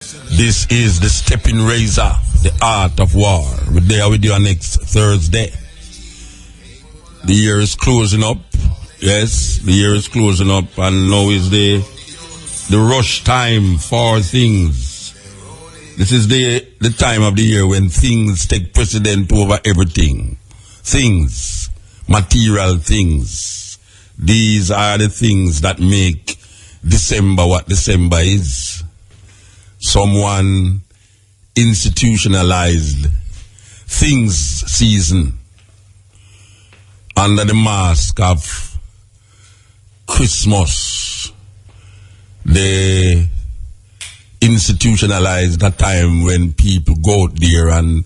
This is the Steppin Razor, the art of war. We're there with you next Thursday. The year is closing up. Yes, the year is closing up, and now is the rush time for things. This is the time of the year when things take precedent over everything. Things, material things. These are the things that make December what December is. Someone institutionalized things season under the mask of Christmas. They institutionalized a time when people go out there and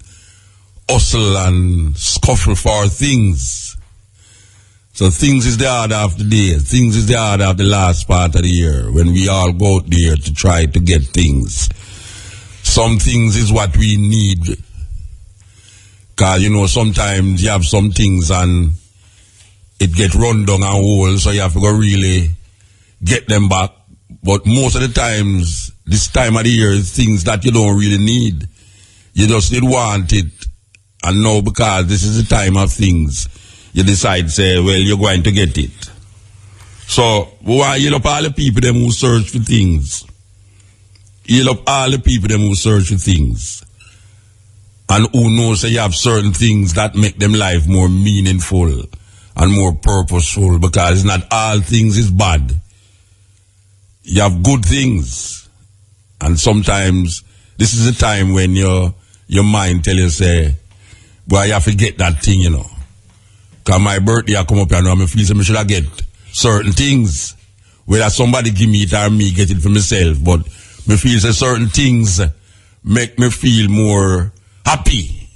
hustle and scuffle for things. So things is the order of the day. Things is the order of the last part of the year when we all go out there to try to get things. Some things is what we need. Because, sometimes you have some things and it get run down and whole, so you have to go really get them back. But most of the times, this time of the year, is things that you don't really need. You just need want it. And now because this is the time of things, you decide, say, well, you're going to get it. So, we want to heal up all the people them who search for things. Heal up all the people them who search for things. And who knows that you have certain things that make them life more meaningful and more purposeful, because not all things is bad. You have good things. And sometimes, this is the time when your mind tell you, say, boy, you have to get that thing, Because my birthday I come up and I feel I should have get certain things. Whether somebody give me it or me get it for myself. But me feel that certain things make me feel more happy.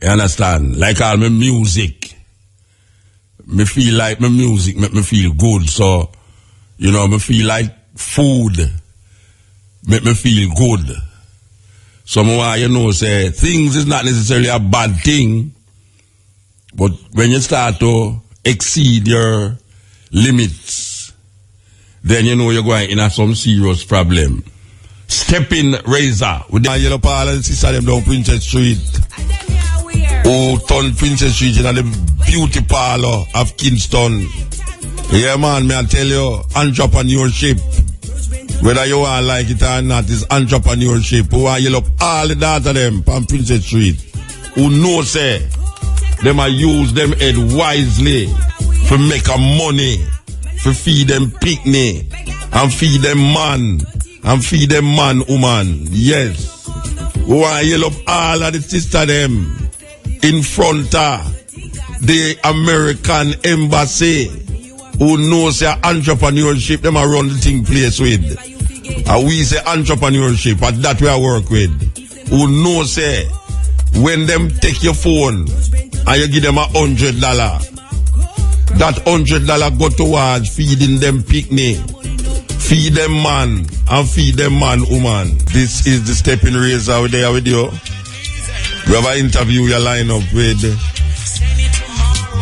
You understand? Like all my music. Me feel like my music make me feel good. So, me feel like food make me feel good. So say things is not necessarily a bad thing. But when you start to exceed your limits, then you're going in some serious problem. Steppin Razor with the yellow pal and sister them down Princess Street, who turned Princess Street into the beauty parlor of Kingston. Yeah, man, I tell you, entrepreneurship, whether you want like it or not, is entrepreneurship. Who want yellow up all the data them on Princess Street, who know say them a use them head wisely for make a money, for feed them picnic, and feed them man, and feed them man, woman. Yes. We want to yell up all of the sister them in front of the American embassy, who knows their entrepreneurship, them a run the thing place with. And we say entrepreneurship, and that we work with. Who knows say, when them take your phone, and you give them $100. That $100 go towards feeding them picnic, feed them man, and feed them man, woman. This is the Steppin Razor over there with you. We have an interview you line up with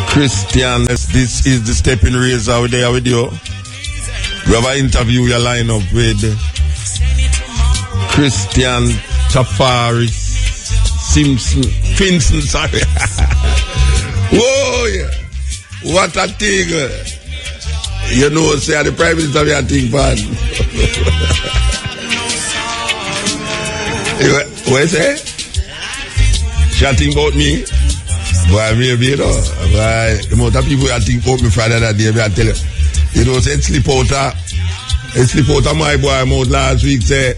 Christian. This is the Steppin Razor over there with you. We have an interview you line up with Christian Tafaris Finson, sorry. Whoa, yeah. What a thing. Say the Prime Minister of your thing, man. What you say? She think about me? Boy, maybe, the amount of people that think about me Friday that day, I tell you. Say it slip out of my boy mouth last week, say,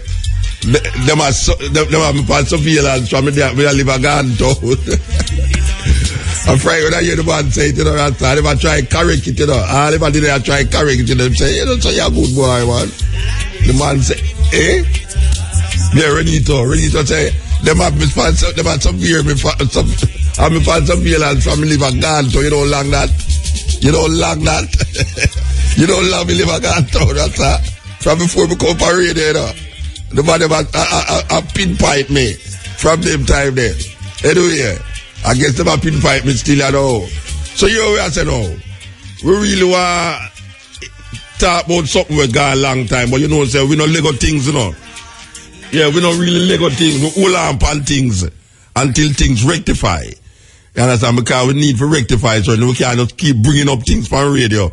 them have surveillance from me live a gun town. I'm afraid when I hear the man say it, I never try to correct it, all if I did I try to correct it, them say, so you're a good boy, man. The man say, yeah, Renito say, them have surveillance from me live a gun town, you don't like that. You don't love me live a gun town, that's that. From before we come parade there, the man a pinpipe me from them time there. Anyway, I guess them a pinpipe me still at all. So you know what I say now? We really want talk about something we got a long time, but say we no Lego things, Yeah, we don't really Lego things. We hold on things until things rectify. You understand? Because we need to rectify, so we can't just keep bringing up things from radio.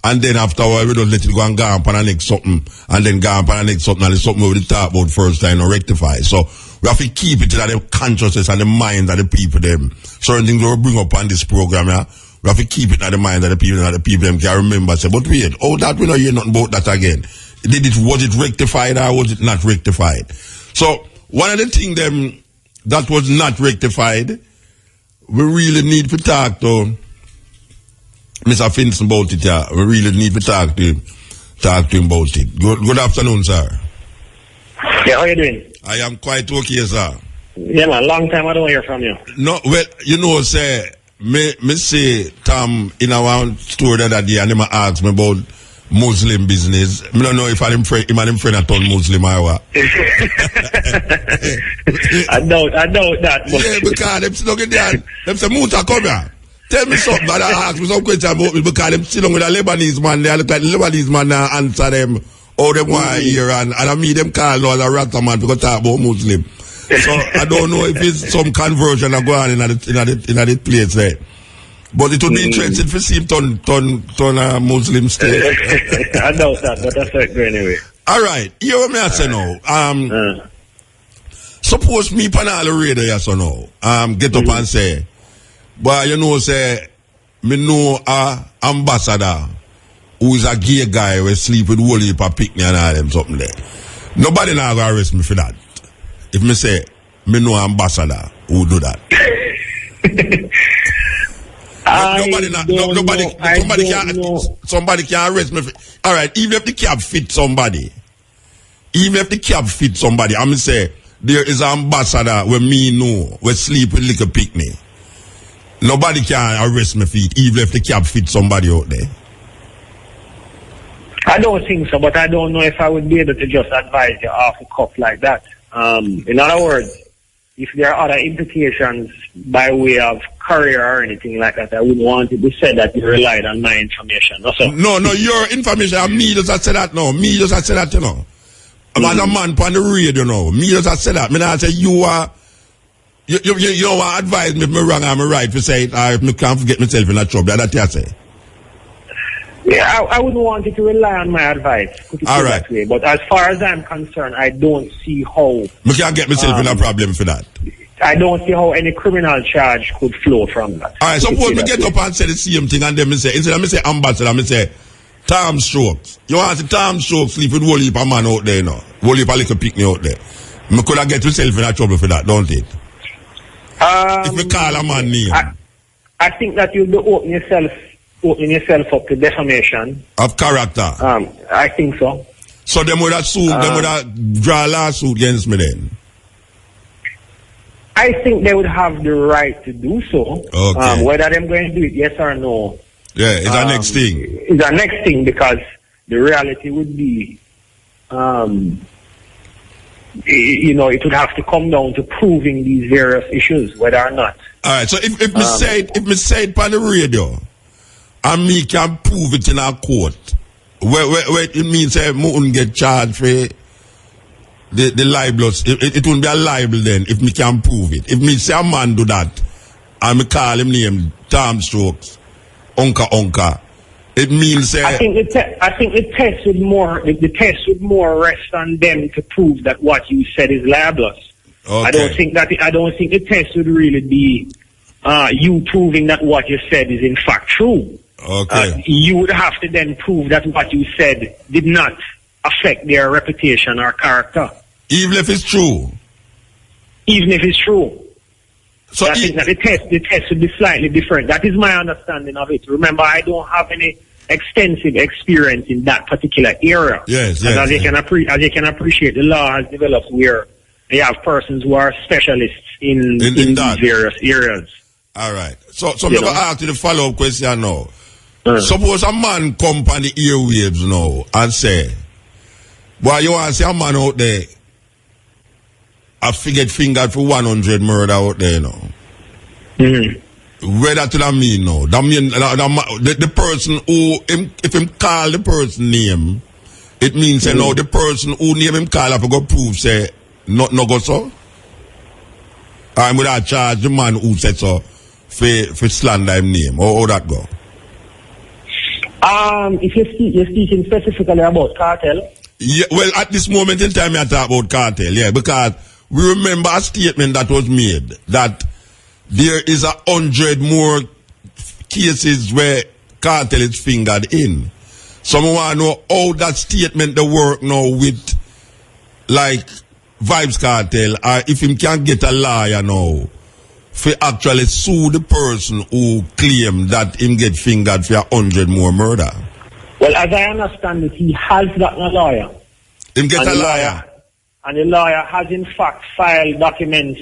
And then afterwards, we don't let it go and go on the next something. And then go on the next something. And it's something we talk about first time or rectify. So we have to keep it in the consciousness and the mind of the people them. Certain things we bring up on this program, yeah. We have to keep it in the mind of the people, and the people them can remember. Say, but wait, that we don't hear nothing about that again. Was it rectified or was it not rectified? So one of the things them that was not rectified, we really need to talk to Mr. Finson about it. Yeah. We really need to talk to him about it. Good afternoon, sir. Yeah, how you doing? I am quite okay, sir. Yeah, man, long time I don't hear from you. No, well, you know, say, me say Tom in our store the other day, and he asked me about Muslim business. I don't know if I'm friend at all Muslim or what. I doubt that. But yeah, because them still get there. Them say, Muta, come here. Tell me something. But I ask me some question about me because them still with a Lebanese man. They look like the Lebanese man and answer them. How them want to hear. And I mean them call now as a rata man because talk about Muslim. So I don't know if it's some conversion that go on in that place there. But it would be interesting to see him turn a Muslim state. I doubt that, but that's right anyway. All right. Here what I say now. Suppose me pan all the radio yes or no. Get up and say, but you know say me know a ambassador who is a gay guy who sleep with whole heap of picnic and all them something there. Nobody now go arrest me for that. If me say me know ambassador who do that. Somebody can arrest me. All right, even if the cab fit somebody, I'm say there is an ambassador where me know we sleep with little picnic. Nobody can arrest me for it, even if the cab fit somebody out there. I don't think so, but I don't know if I would be able to just advise you off the cuff like that. In other words, if there are other implications by way of career or anything like that, I wouldn't want it to be said that you relied on my information. No, your information, and me just say that now. Me just say that, you know. I'm a man on the radio, you know. Me just say that. Me not say you are, you want to advise me if me wrong or me right to say it, or if me can't forget myself in a trouble. That's what you say. Yeah, I wouldn't want you to rely on my advice. Put it that way. But as far as I'm concerned, I don't see how... I can't get myself in a problem for that. I don't see how any criminal charge could flow from that. All right, suppose me get up and say the same thing, and then me say, instead of me say ambassador, me say Tom Strokes. You want to see Tom Strokes sleep with whole heap of man out there, you know? Whole heap of little picnic out there. Me could have get myself in a trouble for that, don't it? If me call a man name. I think that you'll be opening yourself up to defamation of character. I think so. So them would have sued, them would have draw a lawsuit against me then. I think they would have the right to do so. Okay. Whether they're going to do it, yes or no. Yeah, it's our next thing. It's our next thing because the reality would be, you know, it would have to come down to proving these various issues, whether or not. All right. So if me say it on the radio, and me can prove it in our court, where it means I won't get charged for the libelous. It won't be a libel then if me can prove it. If me say a man do that, and me call him name Tom Strokes, Unka, it means I think the test would more rest on them to prove that what you said is libelous. Okay. I don't think the test would really be you proving that what you said is in fact true. Okay. You would have to then prove that what you said did not affect their reputation or character. Even if it's true. Even if it's true. So I think that the test would be slightly different. That is my understanding of it. Remember, I don't have any extensive experience in that particular area. Yes. As you can appreciate, the law has developed where you have persons who are specialists in these various areas. All right. So I'm going to ask you the follow-up question now. Suppose a man come on the airwaves now and say, well, you want to see a man out there, I forget fingered for 100 murder out there now. Where that mean now? That mean the person who, if him call the person name, it means say now the person who name him call, I forgot prove say no go so? I'm with that charge the man who said so for slander him name. How that go? If you're speaking specifically about cartel. Yeah, well, at this moment in time, I talk about cartel, yeah, because we remember a statement that was made that there is 100 more cases where cartel is fingered in. So I want to know how that statement the work now with like Vibes Cartel, or if him can get a lawyer now for actually sue the person who claim that him get fingered for 100 more murder. Well, as I understand it, he has gotten a lawyer. Him get a lawyer. And the lawyer has in fact filed documents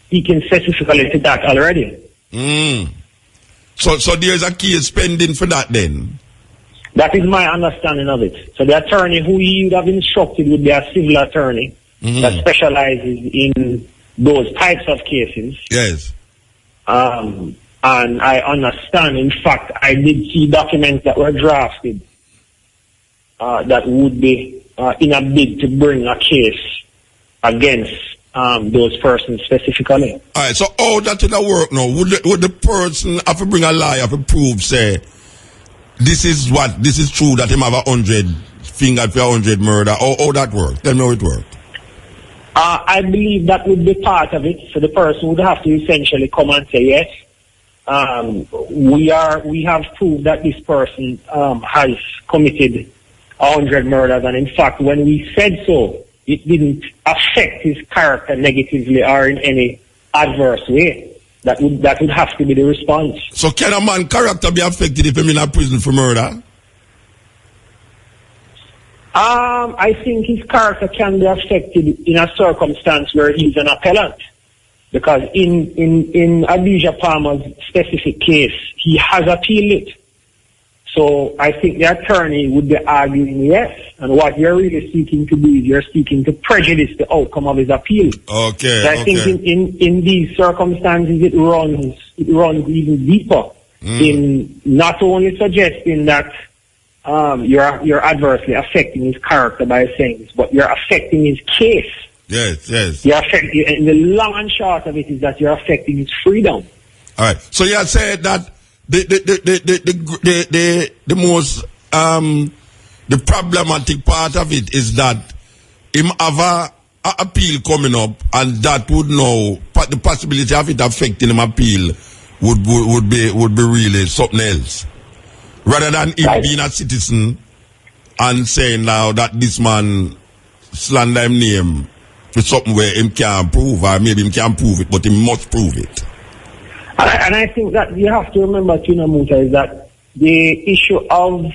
speaking specifically to that already. So there's a case pending for that then? That is my understanding of it. So the attorney who he would have instructed would be a civil attorney that specializes in those types of cases. Yes. And I understand, in fact, I did see documents that were drafted that would be in a bid to bring a case against those persons specifically. All right, so how that will work now? Would the person have to bring a lawyer to prove, say, this is true that him have 100 fingered for 100 murder? How that work? Tell me how it work. I believe that would be part of it. So the person would have to essentially come and say, yes, we have proved that this person has committed 100 murders, and in fact, when we said so, it didn't affect his character negatively or in any adverse way. That would have to be the response. So can a man's character be affected if he's in a prison for murder? I think his character can be affected in a circumstance where he's an appellant. Because in Adija Palmer's specific case, he has appealed it. So I think the attorney would be arguing yes. And what you're really seeking to do is you're seeking to prejudice the outcome of his appeal. Okay. So I think in these circumstances it runs even deeper in not only suggesting that you're adversely affecting his character by saying this, but you're affecting his case. Yes. You're affecting, and the long and short of it is that you're affecting his freedom. All right. So you said that the most the problematic part of it is that him have a appeal coming up, and that would know the possibility of it affecting him appeal would be really something else, rather than him being a citizen and saying now that this man slander him name for something where him can't prove, or maybe him can't prove it, but he must prove it. And I think that you have to remember, Muta, is that the issue of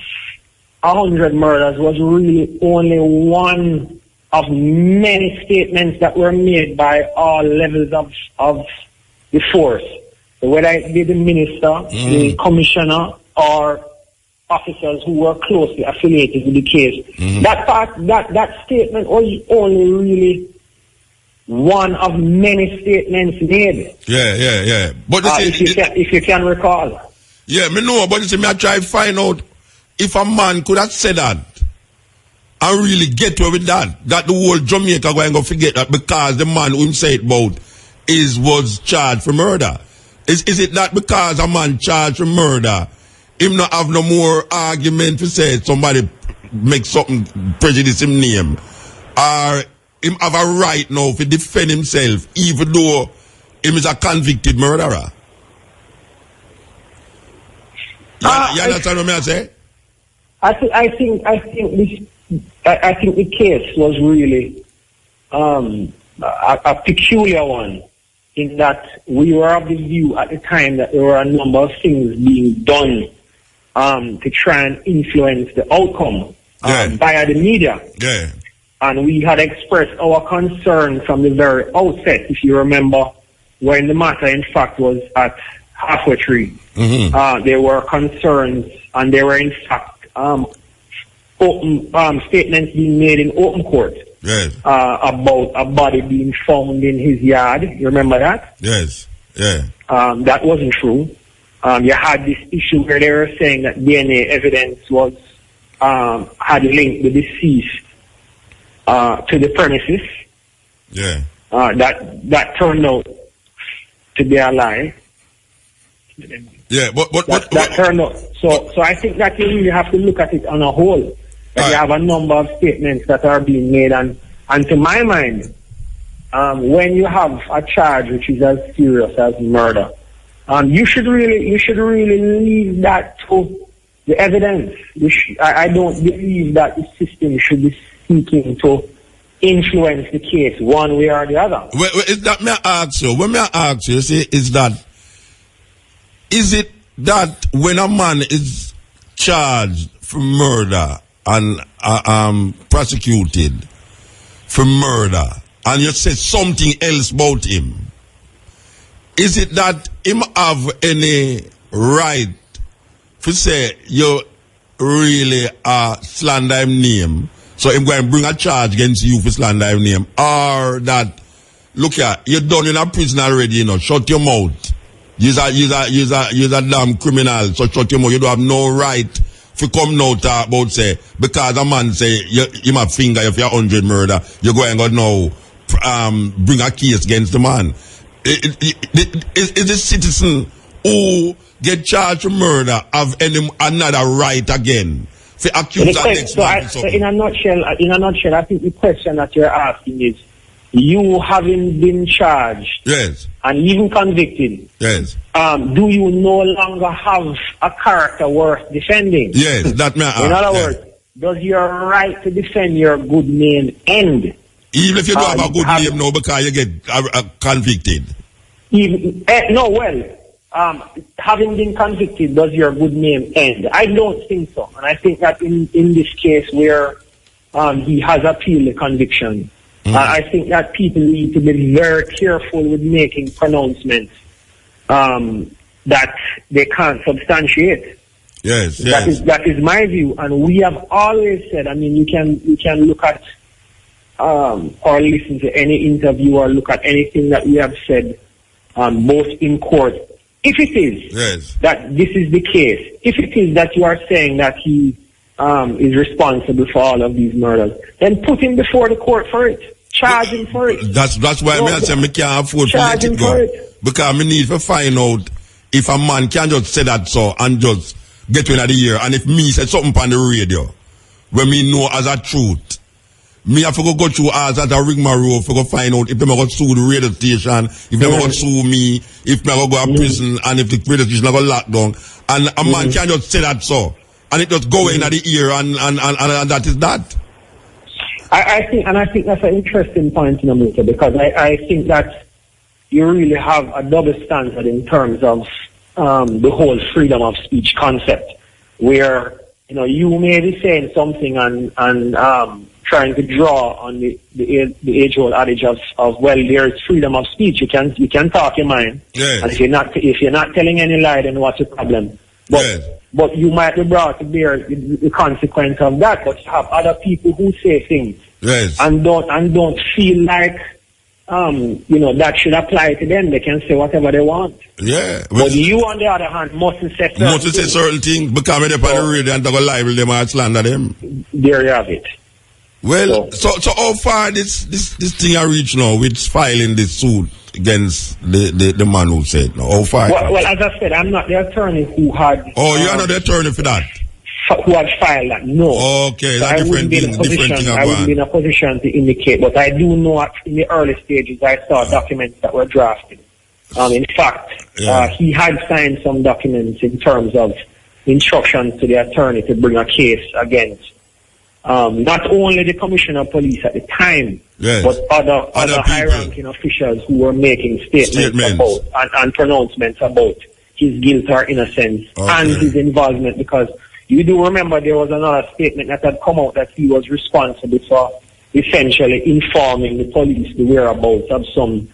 100 murders was really only one of many statements that were made by all levels of the force. So whether it be the minister, the commissioner, or officers who were closely affiliated with the case. That statement was only really one of many statements made. Yeah. But if you can recall. Yeah, me know, but you see, me I try to find out if a man could have said that and really get away with that the whole Jamaica going to forget that because the man who him say it about was charged for murder. Is it that because a man charged for murder, him not have no more argument to say somebody make something prejudice him name, or him have a right now to defend himself even though him is a convicted murderer? You understand what I say? I think the case was really a peculiar one, in that we were of the view at the time that there were a number of things being done to try and influence the outcome via the media. Yeah. And we had expressed our concern from the very outset, if you remember, when the matter in fact was at Halfway Tree. There were concerns, and there were in fact open statements being made in open court about a body being found in his yard. You remember that? Yes. Yeah. That wasn't true. You had this issue where they were saying that DNA evidence was had linked the deceased to the premises. Yeah. That turned out to be a lie. Yeah, but that turned out. So I think that you really have to look at it on a whole. That you have a number of statements that are being made, and to my mind, when you have a charge which is as serious as murder, you should really leave that to the evidence. I don't believe that the system should be seeking to influence the case one way or the other. Well, is that may I ask you? When may I ask you, see, is it that when a man is charged for murder and prosecuted for murder, and you say something else about him, is it that him have any right to say you really slander him name, so him going to bring a charge against you for slander him name, or that, look here, you're done in a prison already, you know, shut your mouth. You're a damn criminal, so shut your mouth. You don't have no right to come now talk about, say, because a man say, you have finger if you're 100 murder, you're going to now bring a case against the man. Is the citizen who get charged for murder have another right again to accuse the next man? So in a nutshell, I think the question that you're asking is, you having been charged, yes, and even convicted, yes, do you no longer have a character worth defending? Yes, that may In other words, does your right to defend your good name end? Even if you don't have a good name now because you get convicted? Having been convicted, does your good name end? I don't think so. And I think that in this case where he has appealed the conviction, I think that people need to be very careful with making pronouncements that they can't substantiate. Yes, That is my view, and we have always said. I mean, you can look at or listen to any interview or look at anything that we have said, both in court. If it is that this is the case, if it is that you are saying that he is responsible for all of these murders, then put him before the court for it. Charge him for it. That's why I say I can't afford to let it go. Because I need to find out if a man can just say that so and just get in the ear. And if me say something on the radio, when me know as a truth, me have to go through as a rigmarole to go find out if they go sue the radio station, if they go sue me, if they go to prison, and if the radio station go lock down. And a man can just say that so. And it just go in the ear and that is that. I think that's an interesting point, Namita, because I think that you really have a double standard in terms of the whole freedom of speech concept, where you may be saying something and trying to draw on the age-old adage of well, there is freedom of speech. You can talk your mind, and if you're not telling any lie, then what's the problem? But you might be brought to bear the consequence of that. But you have other people who say things and don't feel like that should apply to them. They can say whatever they want. Yeah. But you, on the other hand, mustn't say certain things because they're on the radio and they go libel them and slander them. There you have it. Well, so how far this thing I reach now with filing this suit against the man who said no? How far? Well, as I said, I'm not the attorney who had. Oh, you're not the attorney for that. Who had filed that? No. Okay, so that's different thing. I wouldn't be in a position to indicate, but I do know in the early stages I saw documents that were drafted. In fact, he had signed some documents in terms of instructions to the attorney to bring a case against not only the commissioner of police at the time, but other high-ranking officials who were making statements about and pronouncements about his guilt or innocence and his involvement, because you do remember there was another statement that had come out that he was responsible for essentially informing the police the whereabouts of some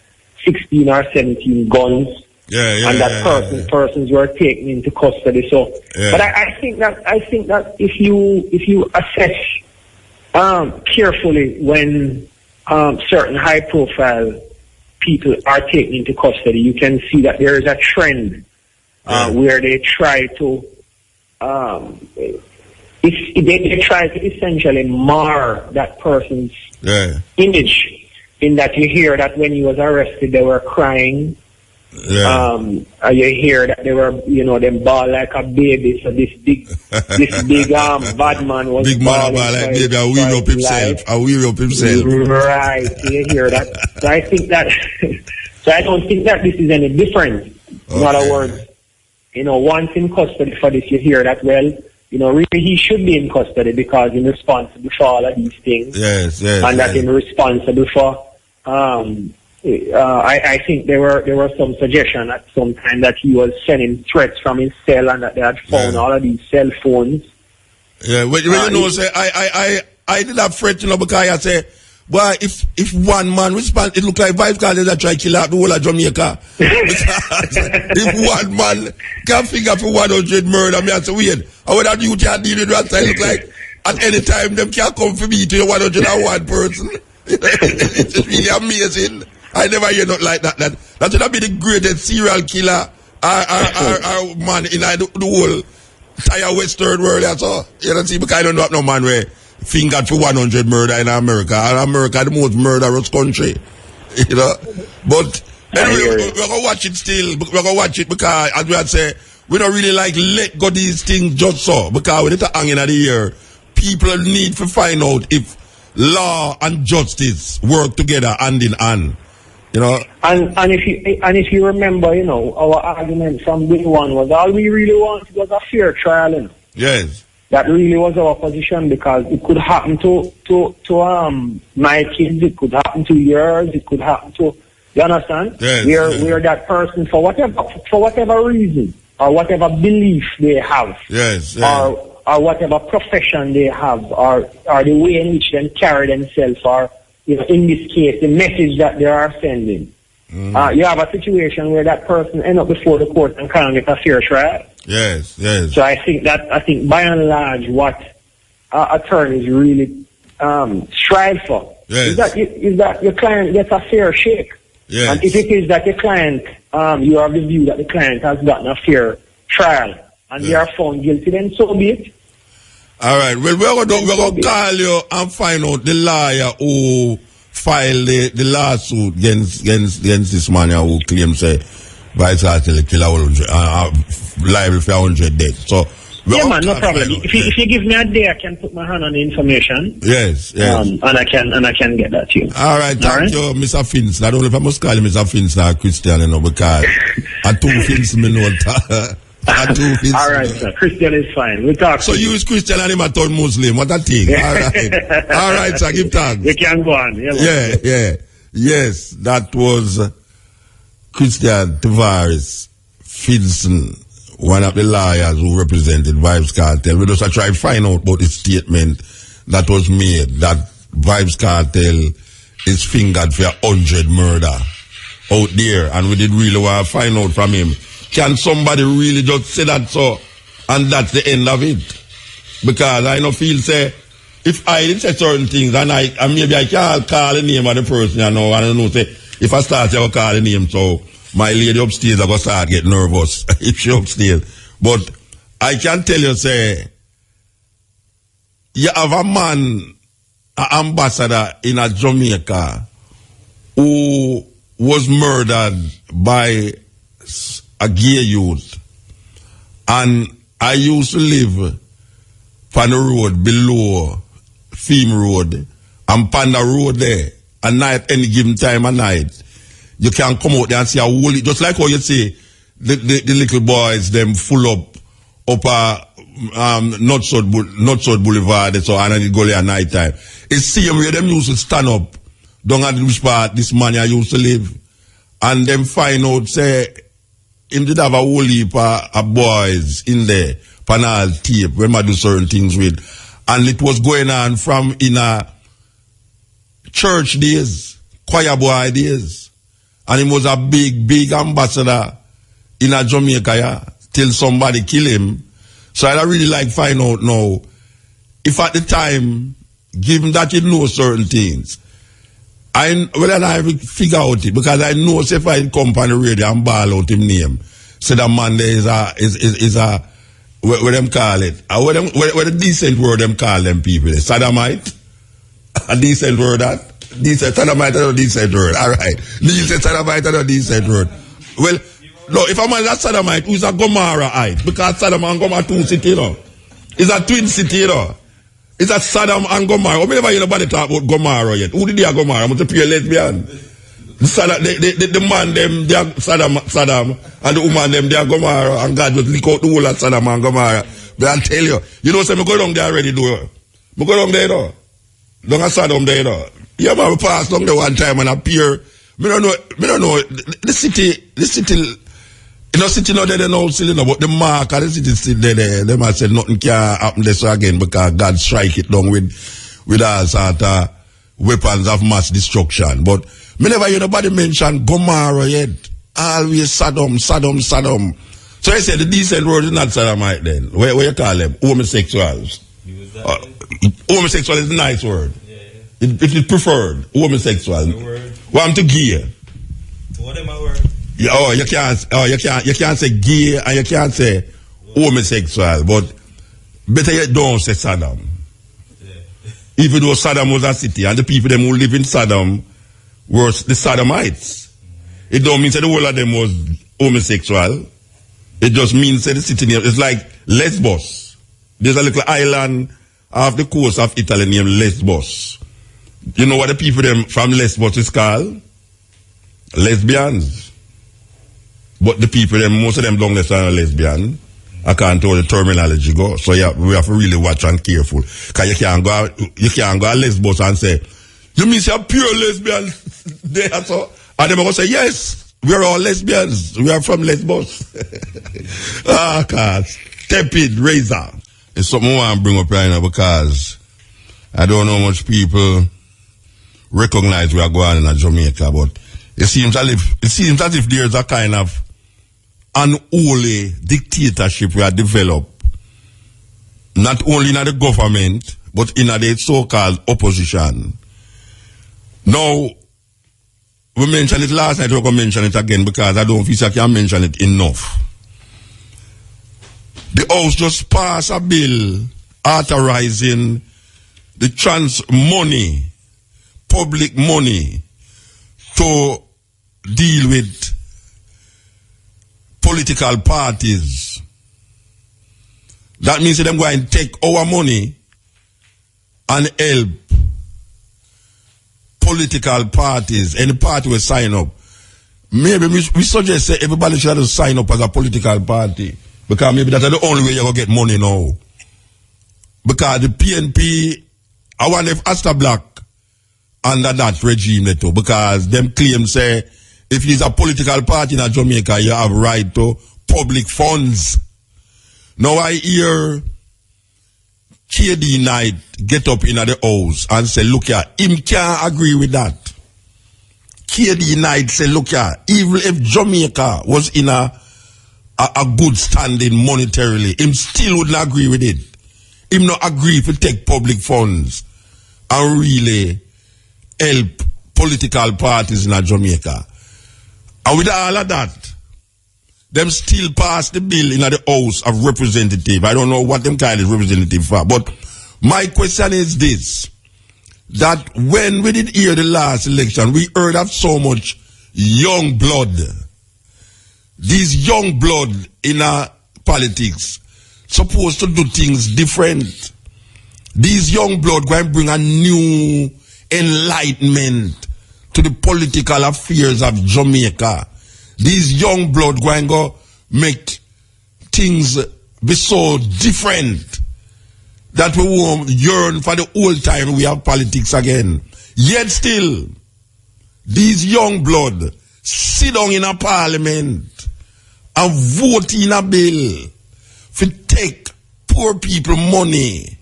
16 or 17 guns. And that persons were taken into custody. So, but I think that if you assess carefully when certain high-profile people are taken into custody, you can see that there is a trend where they try to they try to essentially mar that person's image. in that you hear that when he was arrested, they were crying. Yeah. You hear that they were, them ball like a baby. So this big bad man was big man ball like baby. I wear up himself. Right. So you hear that. So I think that. So I don't think that this is any different. In other words, once in custody for this, you hear that. Well, really he should be in custody because he's responsible for all of these things. Yes. And that he's responsible for. I think there were some suggestion at some time that he was sending threats from his cell and that they had found all of these cell phones. Yeah, say I did have threat, because I say, well, if one man responds, it look like Vice Guardians that try to kill out the whole of Jamaica. Because if one man can figure for 100 murder, I say, wait, how would that you can deal with that? It look like at any time them can come for me to 101 person. It's really amazing. I never hear nothing like that. That would have been the greatest serial killer or man in the whole entire Western world. That's all. You know, see, because I don't know no man where fingered for 100 murder in America. And America the most murderous country. But anyway, we're going to watch it still. We're going to watch it because, as we had said, we don't really let go these things just so. Because with it hanging at the ear, people need to find out if law and justice work together hand in hand. And if you remember, our argument from day one was all we really wanted was a fair trial. Yes. That really was our position because it could happen to my kids, it could happen to yours, it could happen to, you understand? Yes. We're that person for whatever reason or whatever belief they have. Yes. Or whatever profession they have or the way in which they carry themselves or in this case, the message that they are sending. Mm-hmm. You have a situation where that person ends up before the court and can't get a fair trial. Yes. So I think by and large what attorneys really strive for is that your client gets a fair shake. Yes. And if it is that your client, you have the view that the client has gotten a fair trial and they are found guilty, then so be it. All right. Well, we're going to call you and find out the lawyer who filed the lawsuit against this man who claims Vice Guardians kill liable for 100 deaths. So, man, no problem. If you give me a day, I can put my hand on the information. Yes. And I can get that to you. All right. Thank you, Mr. Finch. I don't know if I must call you Mr. Finch or Christian, because I two Finch me know. All right, sir. Christian is fine. We'll talk. So you is Christian and him a third Muslim. What a thing. All right, sir. Give thanks. You can go on. Yeah. Yes, that was Christian Tavares Finson, one of the lawyers who represented Vibes Cartel. We just try to find out about the statement that was made that Vibes Cartel is fingered for 100 murder out there, and we did really want to find out from him. Can somebody really just say that so, and that's the end of it? Because I don't feel say, if I did say certain things, and maybe I can't call the name of the person, I don't know, say, if I start to call the name, so my lady upstairs, I go start get nervous if she upstairs. But I can tell you, say, you have a man, an ambassador in a Jamaica, who was murdered by a gay youth, and I used to live on the road below Theme Road and Panda Road there, and night, any given time of night, you can come out there and see a whole, just like how you say, the little boys, them full up Northside Boulevard, so and the gully at night time. It's same way them used to stand up down at which part this man I used to live, and them find out, say, him did have a whole heap of boys in there, panel tape, when I do certain things with. And it was going on from in a church days, choir boy days. And he was a big ambassador in a Jamaica, till somebody kill him. So I really like find out now, if at the time, given that you know certain things, I figure out it, because I know if I come on the radio and ball out him name, say that man there is a what them call it? What a decent word them call them people? Sodomite? A decent word that? Decent sodomite and a decent word. All right. Decent sodomite and a decent word. Well, no, if a man is a sodomite, who is a Gomorrahite? Because Sodom and Gomorrah two city, you know. It's a twin city, you know. It's a Sodom and Gomorrah. Never hear nobody talk about Gomorrah yet. Who did they have Gomorrah? I'm going to pay a lesbian. The man, them, they are Sodom, and the woman, them, they are Gomorrah, and God just lick out the whole of Sodom and Gomorrah. But I'll tell you, you know, so I go down there already, do it. I go down there, though. Don't have Sodom there, though. Yeah, man, I passed down there one time and appear. I don't know, the city, you know, city not there now, still, you know, but the mark of the city still there. They might say nothing can happen this again because God strike it down with all sort of weapons of mass destruction. But me never hear nobody mention Gomorrah yet. Always Sodom. So I say the decent word is not sodomite then. What you call them? Homosexuals. Homosexual is a nice word. Yeah. It is preferred. Homosexual. Well, I'm to gay. To what am I word? You can't say gay and you can't say homosexual, but better you don't say Sodom. Yeah. Even though Sodom was a city and the people them who live in Sodom were the Sodomites. It don't mean that the whole of them was homosexual. It just means that the city name is like Lesbos. There's a little island off the coast of Italy named Lesbos. You know what the people them from Lesbos is called? Lesbians. But the people them, most of them don't are lesbian. I can't tell the terminology go. So yeah, we have to really watch and careful. Cause you can't go to Lesbos and say, you mean you're pure lesbians there, so? And they're going to say, yes, we're all lesbians. We are from Lesbos. Steppin Razor. It's something I want to bring up right now because I don't know much people recognize we are going in Jamaica, but it seems as if there's a kind of unholy dictatorship we have developed, not only in the government, but in the so-called opposition. Now, we mentioned it last night, we're going to mention it again because I don't feel I can mention it enough. The House just passed a bill authorizing the money, public money, to deal with political parties. That means that them going to take our money and help political parties. Any party will sign up. Maybe we suggest that everybody should sign up as a political party. Because maybe that's the only way you're going to get money now. Because the PNP, I want if Asta Black under that regime too. Because them claims say, if it's a political party in Jamaica, you have right to public funds. Now I hear KD Knight get up in the house and say, look here, him can't agree with that. KD Knight say, look here, even if Jamaica was in a good standing monetarily, him still wouldn't agree with it. Him not agree to take public funds and really help political parties in Jamaica. And with all of that, them still pass the bill in the House of Representatives. I don't know what them kind of representative for. But my question is this, that when we did hear the last election, we heard of so much young blood. These young blood in politics supposed to do things different. These young blood going to bring a new enlightenment to the political affairs of Jamaica. These young blood going to make things be so different that we won't yearn for the old time we have politics again. Yet still, these young blood sit down in a parliament and vote in a bill for take poor people money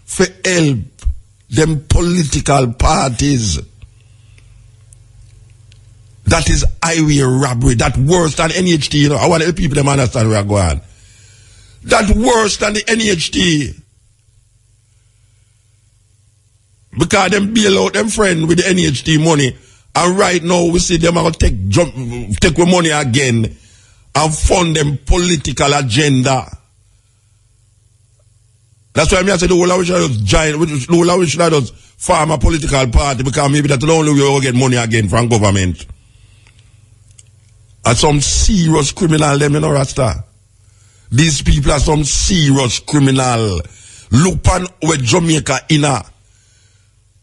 for help them political parties. That is highway robbery. That worse than NHT. You know, I want the people to understand where I'm going. That worse than the NHT. Because them bail out them friend with the NHT money. And right now we see them are going to take money again and fund them political agenda. That's why I say the whole of we should just form a political party because maybe that's the only way we'll get money again from government. And some serious criminal, them, you know, Rasta. These people are some serious criminal. Look on where Jamaica in a.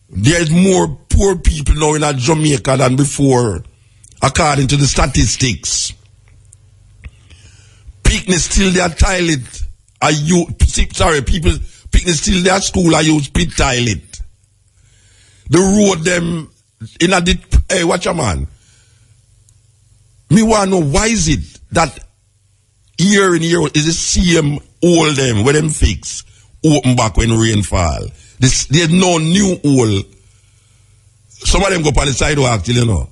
There's more poor people now in Jamaica than before, according to the statistics. Picnic still their toilet. Picnic still their school. I use pit toilet. The road them in a hey, watch a man. Me want to know why is it that year in year is the same old them where them fix open back when rain fall. There's no new hole. Some of them go on the sidewalk till you know.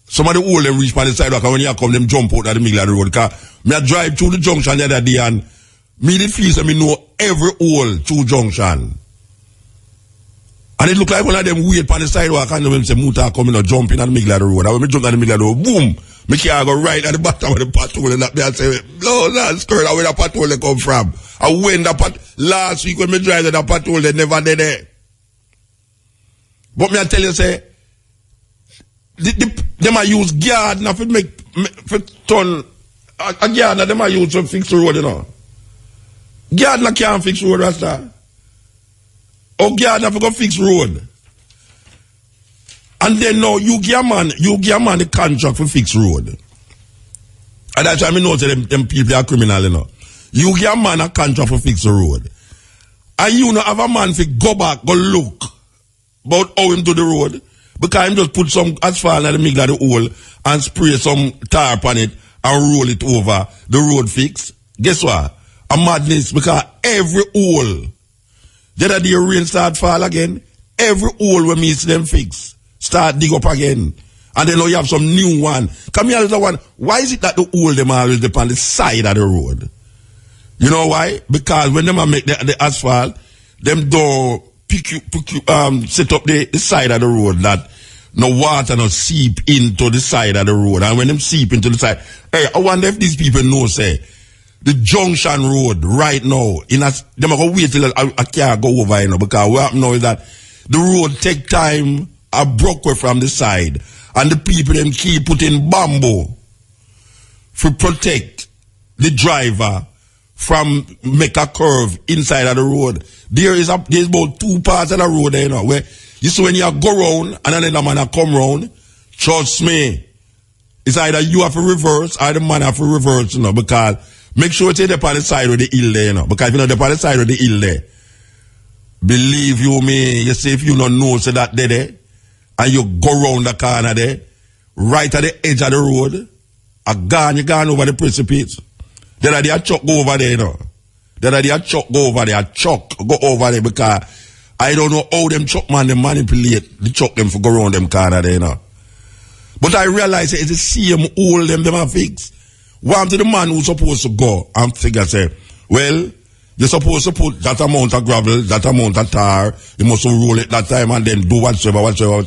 Some of the hole them reach on the sidewalk and when you come them jump out of the middle of the road. Cause me I drive through the junction the other day and me did feel that me know every hole through junction. And it look like one of them wait on the sidewalk and them say Muta coming or jump in the middle of the road. And when me jump in the middle of the road, boom, me can't go right at the bottom of the pothole and up there and say, no, that's skirt, where the pothole they come from. I went last week when me drive the pothole, they never did it. But me I tell you, say, them I use guard now for make, for turn, a guard now them I use to fix the road, you know. Guard now can't fix road, Rasta. Oh, guard now for go fix road. And then now you give a man the contract for fix road. And that's why I know that them people are criminal, you know. You give a man a contract for fix the road. And you know have a man for go back, go look about how him do the road. Because him just put some asphalt in the middle of the hole and spray some tar on it and roll it over the road fix. Guess what? A madness because every hole, the other day rain start fall again, every hole when me see them fix, start dig up again. And then now you have some new one. Come here, the one. Why is it that the hole them always dip on the side of the road? You know why? Because when them make the asphalt, them do set up the side of the road that no water no seep into the side of the road. And when them seep into the side, hey, I wonder if these people know, say, the junction road right now, them are going to wait till I can't go over, you know, because what happen now is that the road take time, I broke away from the side, and the people them keep putting bamboo to protect the driver from make a curve inside of the road. There's about 2 parts of the road there, you know, where you see when you go round and another man come round, trust me, it's either you have to reverse or the man have to reverse, you know, because make sure it's the on the side of the hill there, you know, because if you know the on the side of the hill there, believe you me, you see if you don't know so that there, and you go round the corner there, right at the edge of the road, you gone over the precipice. Then they are chuck go over there, you know. Then they are chuck go over there, go over there because I don't know how them chuck man they manipulate the chuck them for go around them corner there, you know. But I realize it's the same hole them are fixed. One to the man who's supposed to go and figure say, well, you're supposed to put that amount of gravel, that amount of tar, you must roll it that time and then do whatsoever.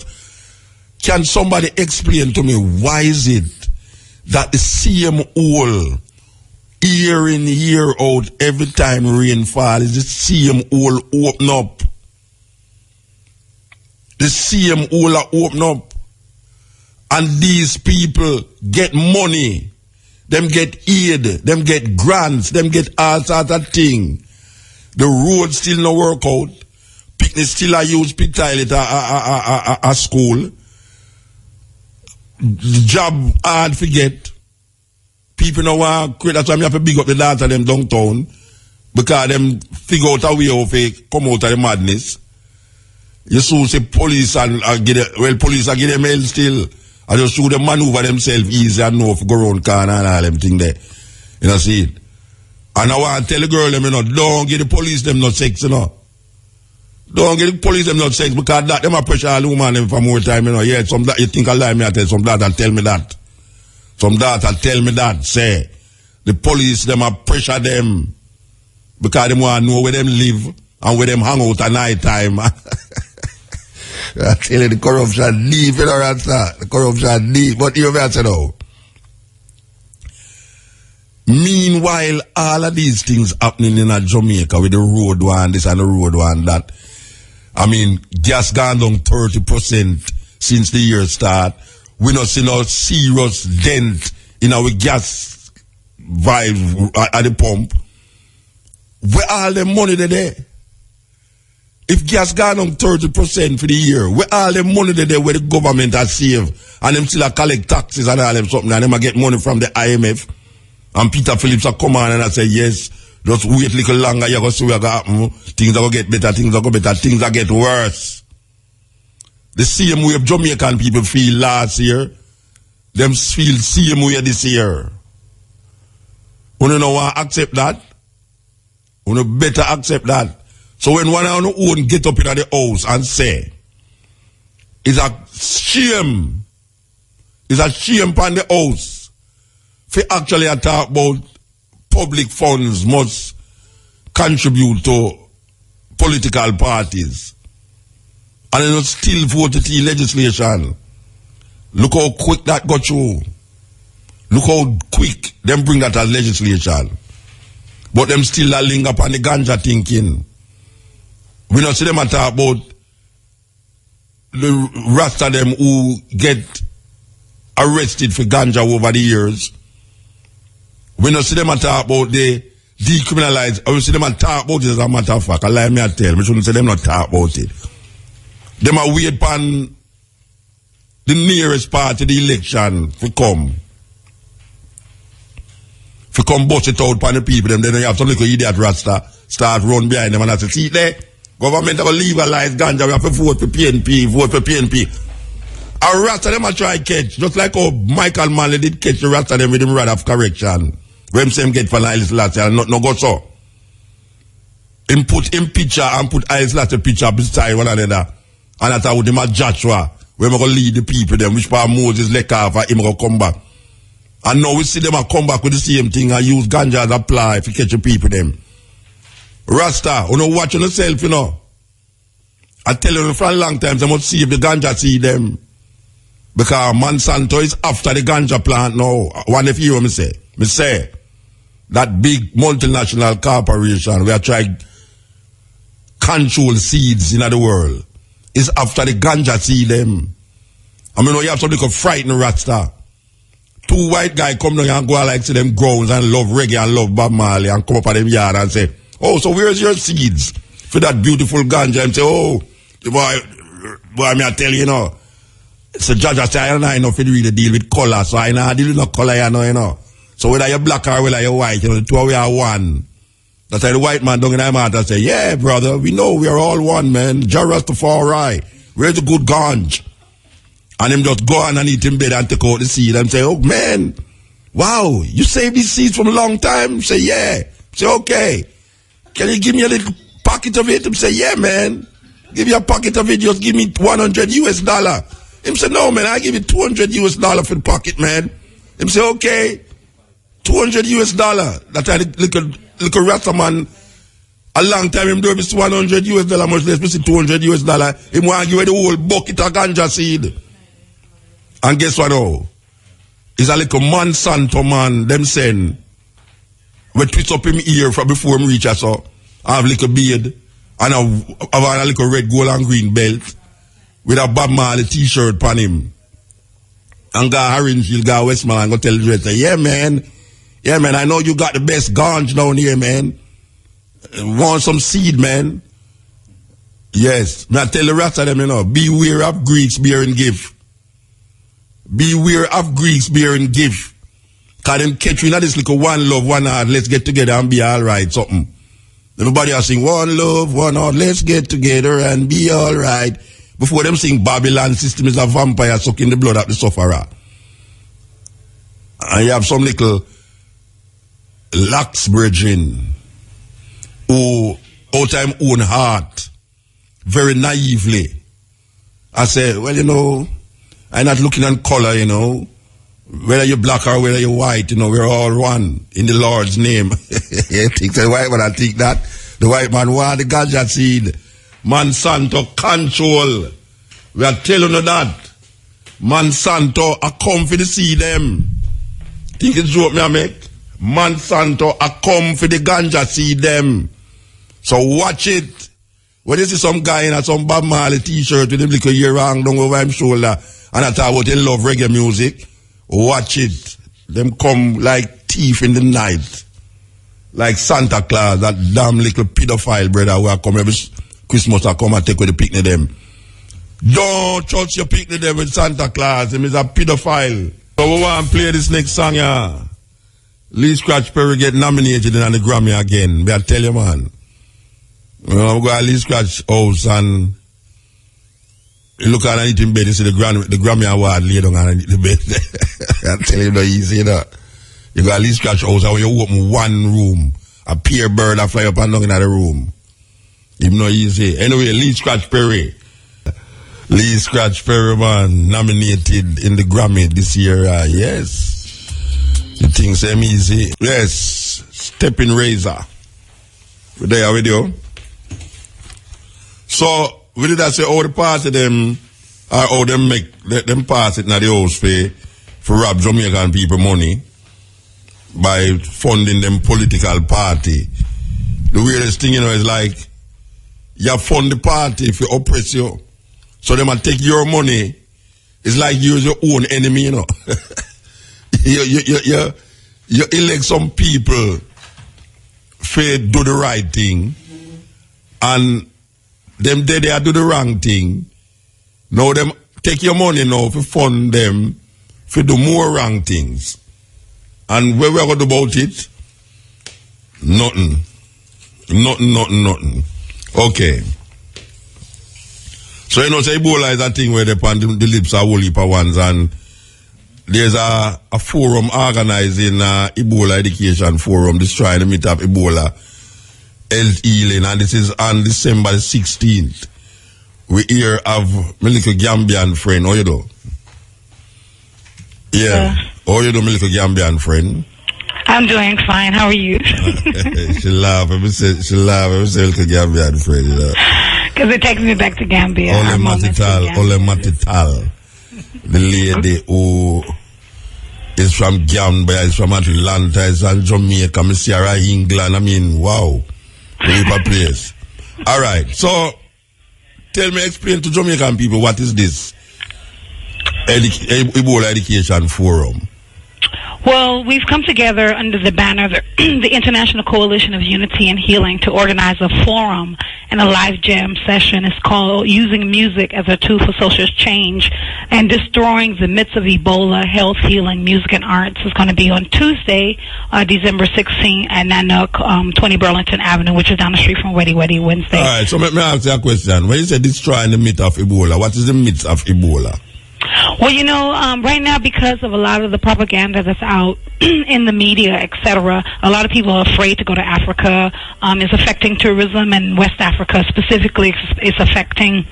Can somebody explain to me why is it that the same hole year in, year out, every time rainfall is the same hole open up? The same hole open up. And these people get money. Them get aid, them get grants, them get all sorts of things. The road still no work out. Picnic still a use pit toilet a school. The job hard to get. People know want create, that's why I have to big up the dance of them downtown. Because them figure out a way of it come out of the madness. You see police police are get them hell still. I just show them maneuver themselves easy and know if go around corner and all them thing there. You know, see it. And I want to tell the girl them, you know, don't get the police them not sex, you know. Don't get the police them not sex because that them a pressure all woman them for more time, you know. Yeah, some that you think I lie me, I tell some that and tell me that. Some that and tell me that, say. The police them a pressure them because them want to know where them live and where them hang out at night time. I tell you, the corruption deep, you know, the corruption deep. But you have to know. Meanwhile, all of these things happening in Jamaica with the road one, this and the road one, that. I mean, gas gone down 30% since the year start. We not see no serious dent in our gas vibe at the pump. Where all the money there? If gas gone on 30% for the year, where all the money there where the government has saved, and them still collect taxes and all them something, and them a get money from the IMF, and Peter Phillips a come on and I say, yes, just wait a little longer, you're going to see what's going to happen, things are going to get better, things are going to get better, things are going to get worse. The same way Jamaican people feel last year, them feel same way this year. You don't want to accept that? You better accept that. So when one on own get up in the house and say, it's a shame upon the house for actually talk about public funds must contribute to political parties. And then still vote the legislation. Look how quick that got through. Look how quick them bring that as legislation. But them still a linger upon the ganja thinking. We not see them talk about the Rasta them who get arrested for ganja over the years. We not see them talk about the decriminalized. We see them talk about it as a matter of fact. I lie me I tell. We shouldn't say them not talk about it. Them are wait upon the nearest part of the election to come. If you come bust it out upon the people, then you have some little idiot Rasta start run behind them and I say, see there, government will legalize ganja, we have to vote for PNP, vote for PNP. A Rasta them a try catch, just like how Michael Manley did catch the Rasta them with him rod of correction. When same get for Isles last year, not no go so. Him put him picture and put Isles last picture beside one another. And that's how him a Joshua, where we going to lead the people them, which part Moses let off and him going to come back. And now we see them a come back with the same thing and use ganja as apply if you catch the people them. Rasta, you know watch on yourself, you know. I tell you for a long time, they must see if the ganja see them. Because Monsanto is after the ganja plant now. One if you hear me say. Me say, that big multinational corporation where I try control seeds in the world is after the ganja see them. I mean, you have something called frightened Rasta. Two white guys come down and go like to them grounds and love reggae and love Bob Marley and come up at them yard and say, oh, so where's your seeds for that beautiful ganja? And say, oh, boy, me I tell you, you know. So judge I say, I don't know if you really deal with color, so I know deal with no color, you know. So whether you're black or whether you're white, you know, the two of we are one. That's why the white man down in my mouth and say, yeah, brother, we know we are all one, man. Jah Rastafari. Where's the good ganj? And him just go on and eat in bed and take out the seed and say, oh, man, wow, you saved these seeds from a long time? Say, yeah. Say, okay. Can you give me a little pocket of it? Him say, yeah, man. Give you a pocket of it, just give me $100 US. Him say, no, man, I give you $200 US for the pocket, man. Him say, okay, $200 US. That's a little Rasta man. A long time him do this $100 US, much less, $200 US. Him want to give you the whole bucket of ganja seed. And guess what now? It's a little Monsanto man, them send. We twist up him ear from before him reach us so. I have a little beard. And I have a little red, gold and green belt. With a Bob Marley t-shirt on him. And go Orange Hill, go Westmoreland, and go tell the director, yeah man, I know you got the best ganj down here, man. Want some seed, man? Yes. I tell the rest of them, you know, beware of Greeks bearing gift. Beware of Greeks bearing gift. Cause them catch you in this little one love, one heart, let's get together and be alright, something. Everybody else sing one love, one heart, let's get together and be alright. Before them sing Babylon system is a vampire sucking the blood out the sufferer. And you have some little lax brethren who out time own heart very naively. I say, well, you know, I'm not looking on color, you know. Whether you're black or whether you're white, you know, we're all one in the Lord's name. You think the white man, I think that the white man want the ganja seed. Monsanto control. We are telling you that. Monsanto a come for the seed them. Think it's joke me I make? Monsanto a come for the ganja seed them. So watch it. When you see some guy in a some Bob Marley t-shirt with him little ear hang down over his shoulder and I talk about he love reggae music, watch it. Them come like thief in the night. Like Santa Claus, that damn little pedophile brother who come every Christmas I come and take with the picnic them. Don't trust your picnic them with Santa Claus. Him is a pedophile. So we want to play this next song, yeah. Lee Scratch Perry get nominated in the Grammy again. May I tell you, man. We go to Lee Scratch house and you look at it in bed, you see the Grammy Award laid on the bed. I tell you, no easy, you know. You go to Lee Scratch house and when you open one room, a pear bird that fly up and down in the room. It's not easy. Anyway, Lee Scratch Perry. Lee Scratch Perry, man, nominated in the Grammy this year. Yes. You think same easy? Yes. Steppin Razor. We're there with you. So, we did that say all the party them, or how them make, them pass it in the house for rob Jamaican people money by funding them political party. The weirdest thing, you know, is like, you fund the party if you oppress you. So they might take your money. It's like you use your own enemy, you know. you elect some people for do the right thing, and them they do the wrong thing. Now them take your money now to fund them for do more wrong things. And where we going to do about it? Nothing. Okay. So you know, say Ebola is a thing where the lips are whole heap of ones, and there's a forum organizing Ebola Education Forum, this trying to meet up Ebola Health Healing, and this is on December the 16th. We here have my little Gambian friend. How you do? Yeah. How you do, my little Gambian friend? I'm doing fine. How are you? She laugh. She laugh. Every say little Gambian friend, you know. Because it takes me back to Gambia. Ole Matital. The lady who is from Gambia, is from Atlanta, is from Jamaica, Miss Sierra England. I mean, wow. Paper place. All right. So, explain to Jamaican people what is this Ebola Education Forum? Well, we've come together under the banner of the International Coalition of Unity and Healing to organize a forum and a live jam session. It's called Using Music as a Tool for Social Change and Destroying the Myths of Ebola, Health, Healing, Music, and Arts. It's going to be on Tuesday, December 16th at 20 Burlington Avenue, which is down the street from Weddy Wednesday. All right, so let me ask you a question. When you say destroying the myth of Ebola, what is the myth of Ebola? Well, you know, right now, because of a lot of the propaganda that's out in the media, etc., a lot of people are afraid to go to Africa. It's affecting tourism, and West Africa specifically is affecting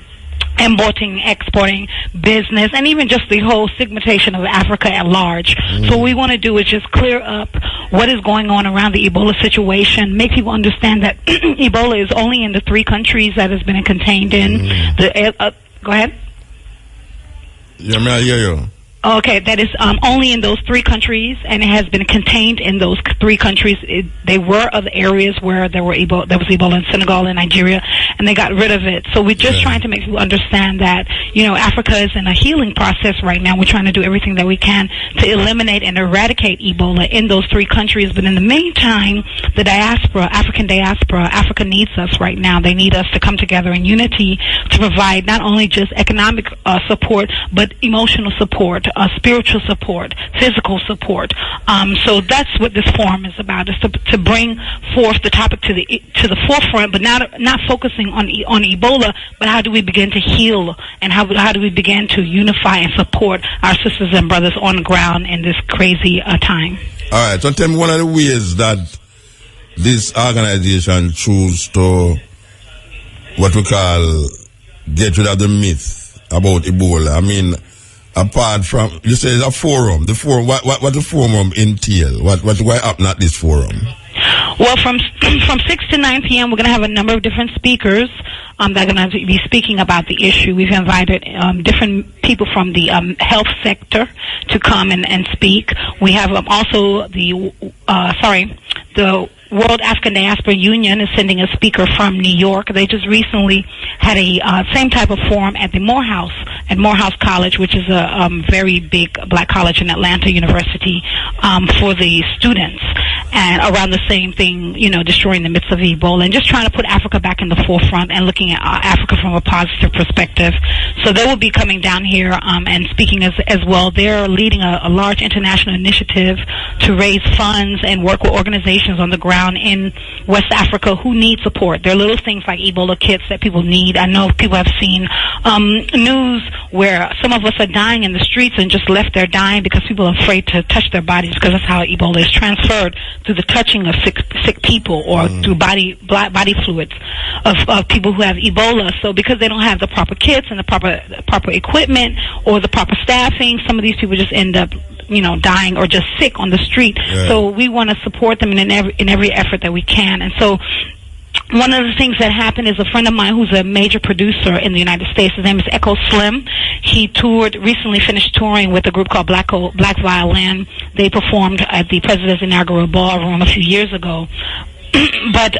importing, exporting, business, and even just the whole stigmatization of Africa at large. So what we want to do is just clear up what is going on around the Ebola situation, make people understand that Ebola is only in the 3 countries that has been contained in. Go ahead. Yeah, may I hear you? Okay, that is only in those 3 countries, and it has been contained in those 3 countries. They were other areas where there was Ebola in Senegal and Nigeria, and they got rid of it. So we're just trying to make people understand that, you know, Africa is in a healing process right now. We're trying to do everything that we can to eliminate and eradicate Ebola in those 3 countries. But in the meantime, the diaspora, African diaspora, Africa needs us right now. They need us to come together in unity to provide not only just economic support, but emotional support, spiritual support, physical support. So that's what this forum is about, is to bring forth the topic to the forefront, but not focusing on Ebola, but how do we begin to heal, and how do we begin to unify and support our sisters and brothers on the ground in this crazy time. All right, so tell me one of the ways that this organization choose to, what we call, get rid of the myth about Ebola. I mean, apart from, you say it's a forum. The forum, what the forum entail? What happen at this forum? Well, from 6 to 9 p.m., we're going to have a number of different speakers that are going to be speaking about the issue. We've invited different people from the health sector to come and speak. We have also the World African Diaspora Union is sending a speaker from New York. They just recently had a same type of forum at the Morehouse College, which is a very big black college in Atlanta University, for the students, and around the same thing, destroying the myths of Ebola and just trying to put Africa back in the forefront and looking at Africa from a positive perspective. So they will be coming down here and speaking as well. They're leading a large international initiative to raise funds and work with organizations on the ground in West Africa who need support. There are little things like Ebola kits that people need. I know people have seen news where some of us are dying in the streets and just left there dying because people are afraid to touch their bodies, because that's how Ebola is transferred, through the touching of sick people or through body fluids of people who have Ebola. So because they don't have the proper kits and the proper equipment or the proper staffing, some of these people just end up dying or just sick on the street. Yeah. So we want to support them in every effort that we can. And so one of the things that happened is a friend of mine who's a major producer in the United States, his name is Echo Slim. He recently finished touring with a group called Black Violin. They performed at the President's Inaugural Ballroom a few years ago. But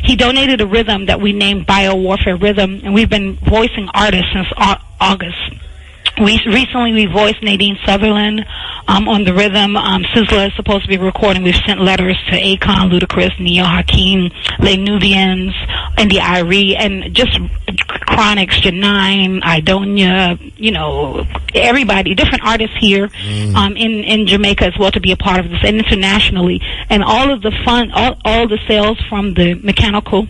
he donated a rhythm that we named Bio Warfare Rhythm, and we've been voicing artists since August. We voiced Nadine Sutherland on the rhythm. Sizzler is supposed to be recording. We've sent letters to Akon, Ludacris, Neo Hakeem, Les Nubians, India Irie, and just Chronix, Janine, Idonia, everybody, different artists here in Jamaica as well, to be a part of this, and internationally. And all of the fun, all the sales from the mechanical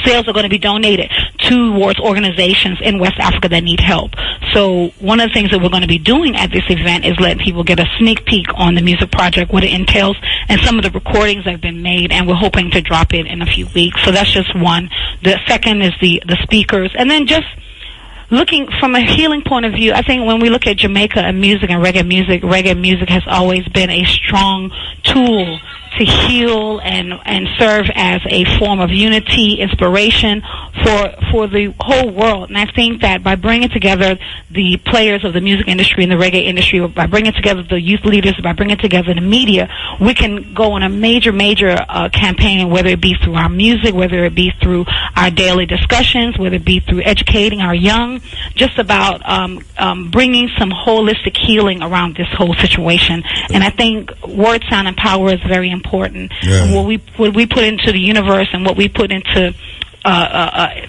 sales are going to be donated towards organizations in West Africa that need help. So one of the things that we're going to be doing at this event is letting people get a sneak peek on the music project, what it entails, and some of the recordings that have been made, and we're hoping to drop it in a few weeks. So that's just one. The second is the speakers. And then just looking from a healing point of view, I think when we look at Jamaica and music and reggae music has always been a strong tool to heal and serve as a form of unity, inspiration for the whole world. And I think that by bringing together the players of the music industry and the reggae industry, by bringing together the youth leaders, by bringing together the media, we can go on a major campaign, whether it be through our music, whether it be through our daily discussions, whether it be through educating our young, just about bringing some holistic healing around this whole situation. And I think word, sound, and power is very important. Yeah. And what we put into the universe and what we put into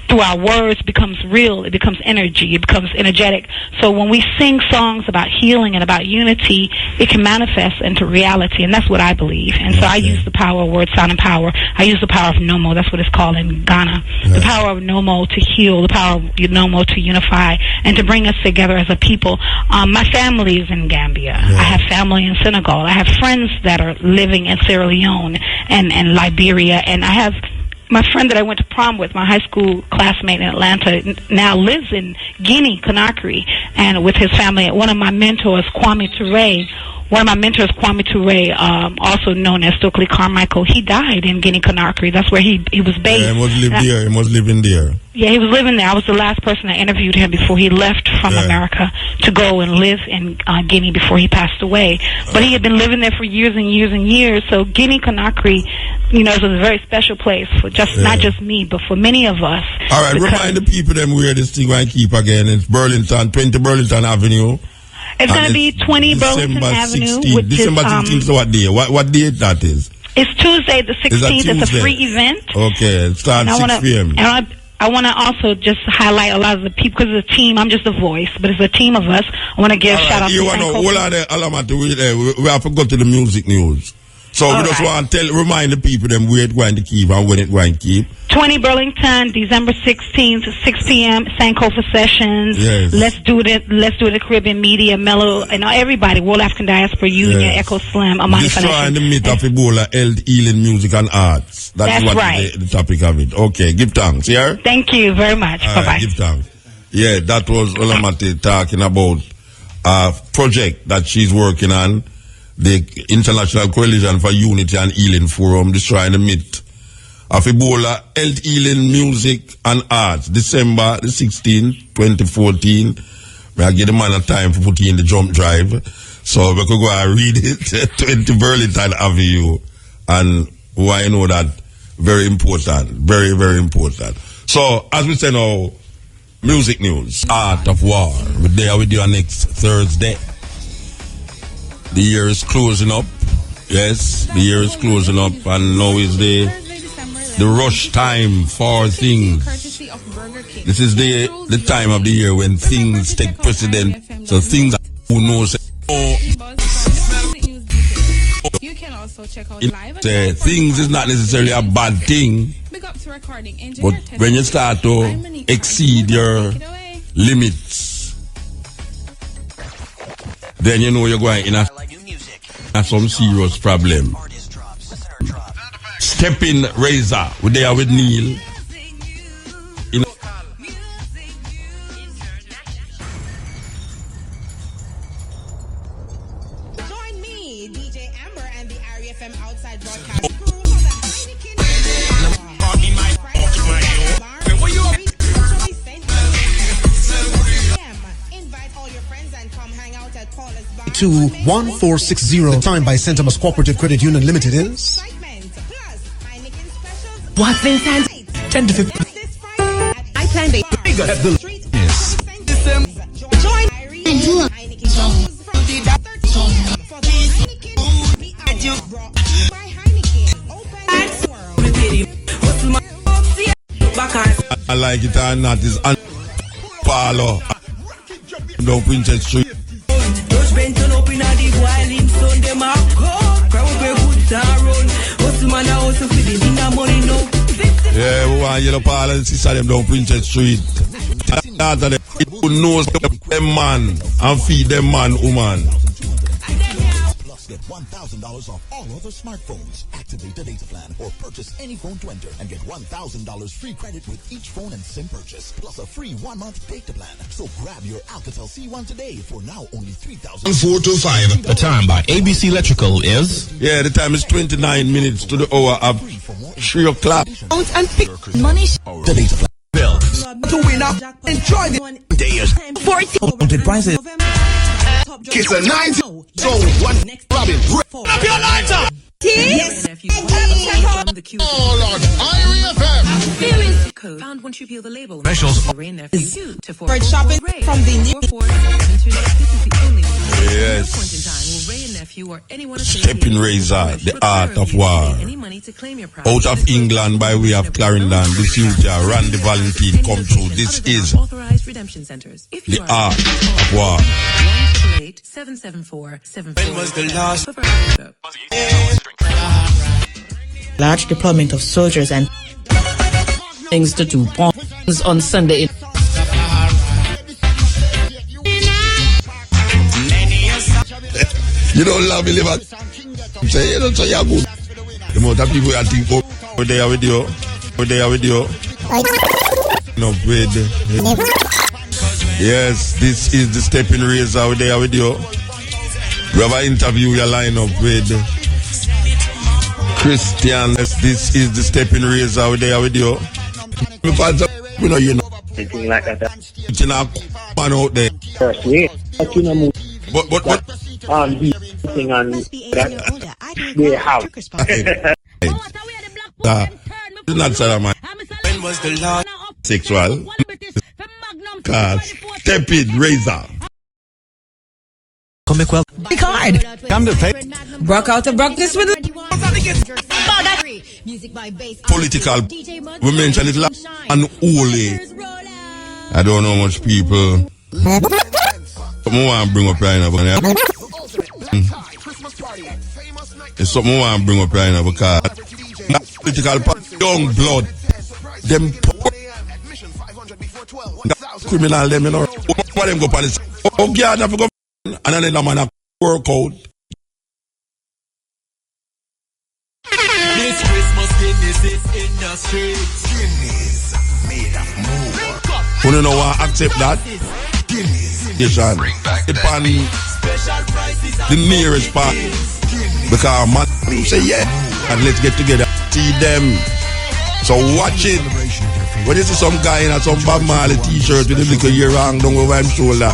through our words becomes real. It becomes energy. It becomes energetic. So when we sing songs about healing and about unity, it can manifest into reality, and that's what I believe. And so I use the power of word, sound, and power. I use the power of Nomo. That's what it's called in Ghana. Yeah. The power of Nomo to heal, the power of Nomo to unify, and to bring us together as a people. My family is in Gambia. Yeah. I have family in Senegal. I have friends that are living in Sierra Leone and Liberia, and I have my friend that I went to prom with, my high school classmate in Atlanta, now lives in Guinea, Conakry, and with his family. One of my mentors, Kwame Toure, also known as Stokely Carmichael, he died in Guinea, Conakry. That's where he was based. Yeah, he was living there. Yeah, he was living there. I was the last person that interviewed him before he left from America to go and live in Guinea before he passed away. But he had been living there for years and years and years. So Guinea, Conakry, is a very special place for not just me, but for many of us. All right, remind the people them where this thing going to keep again. It's Burlington, 20 Burlington Avenue. It's going to be 20 Burlington Avenue. December 16th, so what day? What date that is? It's Tuesday the 16th. It's a free event. Okay, it starts 6 p.m. I want to also just highlight a lot of the people, because it's a team. I'm just a voice, but it's a team of us. I want to give shout out to we have to go to the music news. So we just want to remind the people them where it's going to keep and when it's going to keep. 20 Burlington, December 16th, 6 p.m. Sankofa Sessions. Yes. Let's do it. The Caribbean Media, Mellow, and everybody. World African Diaspora Union, Echo Slim, Amani Destroying the myth of Ebola, health, healing, music, and arts. That's what right. The topic of it. Okay, give thanks. Yeah. Thank you very much. Bye-bye. Give thanks. Yeah, that was Olamide talking about a project that she's working on. The International Coalition for Unity and Healing Forum, Destroying the Myth of Ebola, Health, Healing, Music, and Arts, December the 16th, 2014. I give the man a time for putting in the jump drive. So we could go and read it, 20 Burlington Avenue, and Why you know that? Very important. Very, very important. So, as we say now, music news. Art of War. We're there with you next Thursday. The year is closing up. Yes, the year is closing up, and now is the rush time for things. This is the time of the year when things take precedence. So things who knows. You can also check out live. Things is not necessarily a bad thing, but when you start to exceed your limits, then you know you're going in a some serious problem. Steppin Razor, we're there with Neil. Join me, DJ Amber, and the RFM outside broadcast. Invite all your friends and come hang out at Paula's Bar. To 1460 time by St. Thomas Cooperative Credit Union Limited is What's inside? 10 to 15. I plan the Bigger at the yes. join I like it or not, it's Palo down Princess Street. Yeah, we want yellow Palo and sister them down Princess Street. After them, it knows them man and feed them man woman. Get $1,000 off all other smartphones. Activate the data plan or purchase any phone to enter and get $1,000 free credit with each phone and SIM purchase, plus a free 1-month data plan. So grab your Alcatel C1 today for now only $3,425. The time by ABC Electrical is... Yeah, the time is 29 minutes to the hour of 3 o'clock. and pick money. The data plan. Bill. To win up, enjoy the Days. 40 prices. It's a 90. So one Robin. Up your lighter! Yes. Oh Lord, IRFM. Found once you peel the label. Specials. For shopping from the new Yes. Steppin Razor, the art of war. Out of England by way of Clarendon, the future, Randy Valentine come through. This is the art of war. When was the last? Large deployment of soldiers and things to do bombs on Sunday. You don't love me, live say you don't say you're good. The amount of people I think over there with you, no with. Yes, this is the Steppin Razor over there with you. We have an interview your line up with Christian. This is the Steppin Razor over there with you. You know. Anything like that. You know, man out there. First way. But you know, But the thing on that they have. It's not Salaman. When was the last? Sexual. Cause Steppin Razor. Comic well. Big hard. Come to pay. Broke out of broke this with Political. We mention it like unholy. I don't know much people. Something I want to bring up right now. It's something I want to bring up right now because political young blood. Them criminal them, you know. What them go police? Oh, God, I have to go and another man a work out. This Christmas Guinness is in the streets. Guinness made of more. You don't know why I accept that? Guinness. Yes, and it on the nearest part. Because man say yeah, and let's get together. See them. So watch it. When you see some guy in a some Bob Marley t-shirt with a little ear hang down over his shoulder.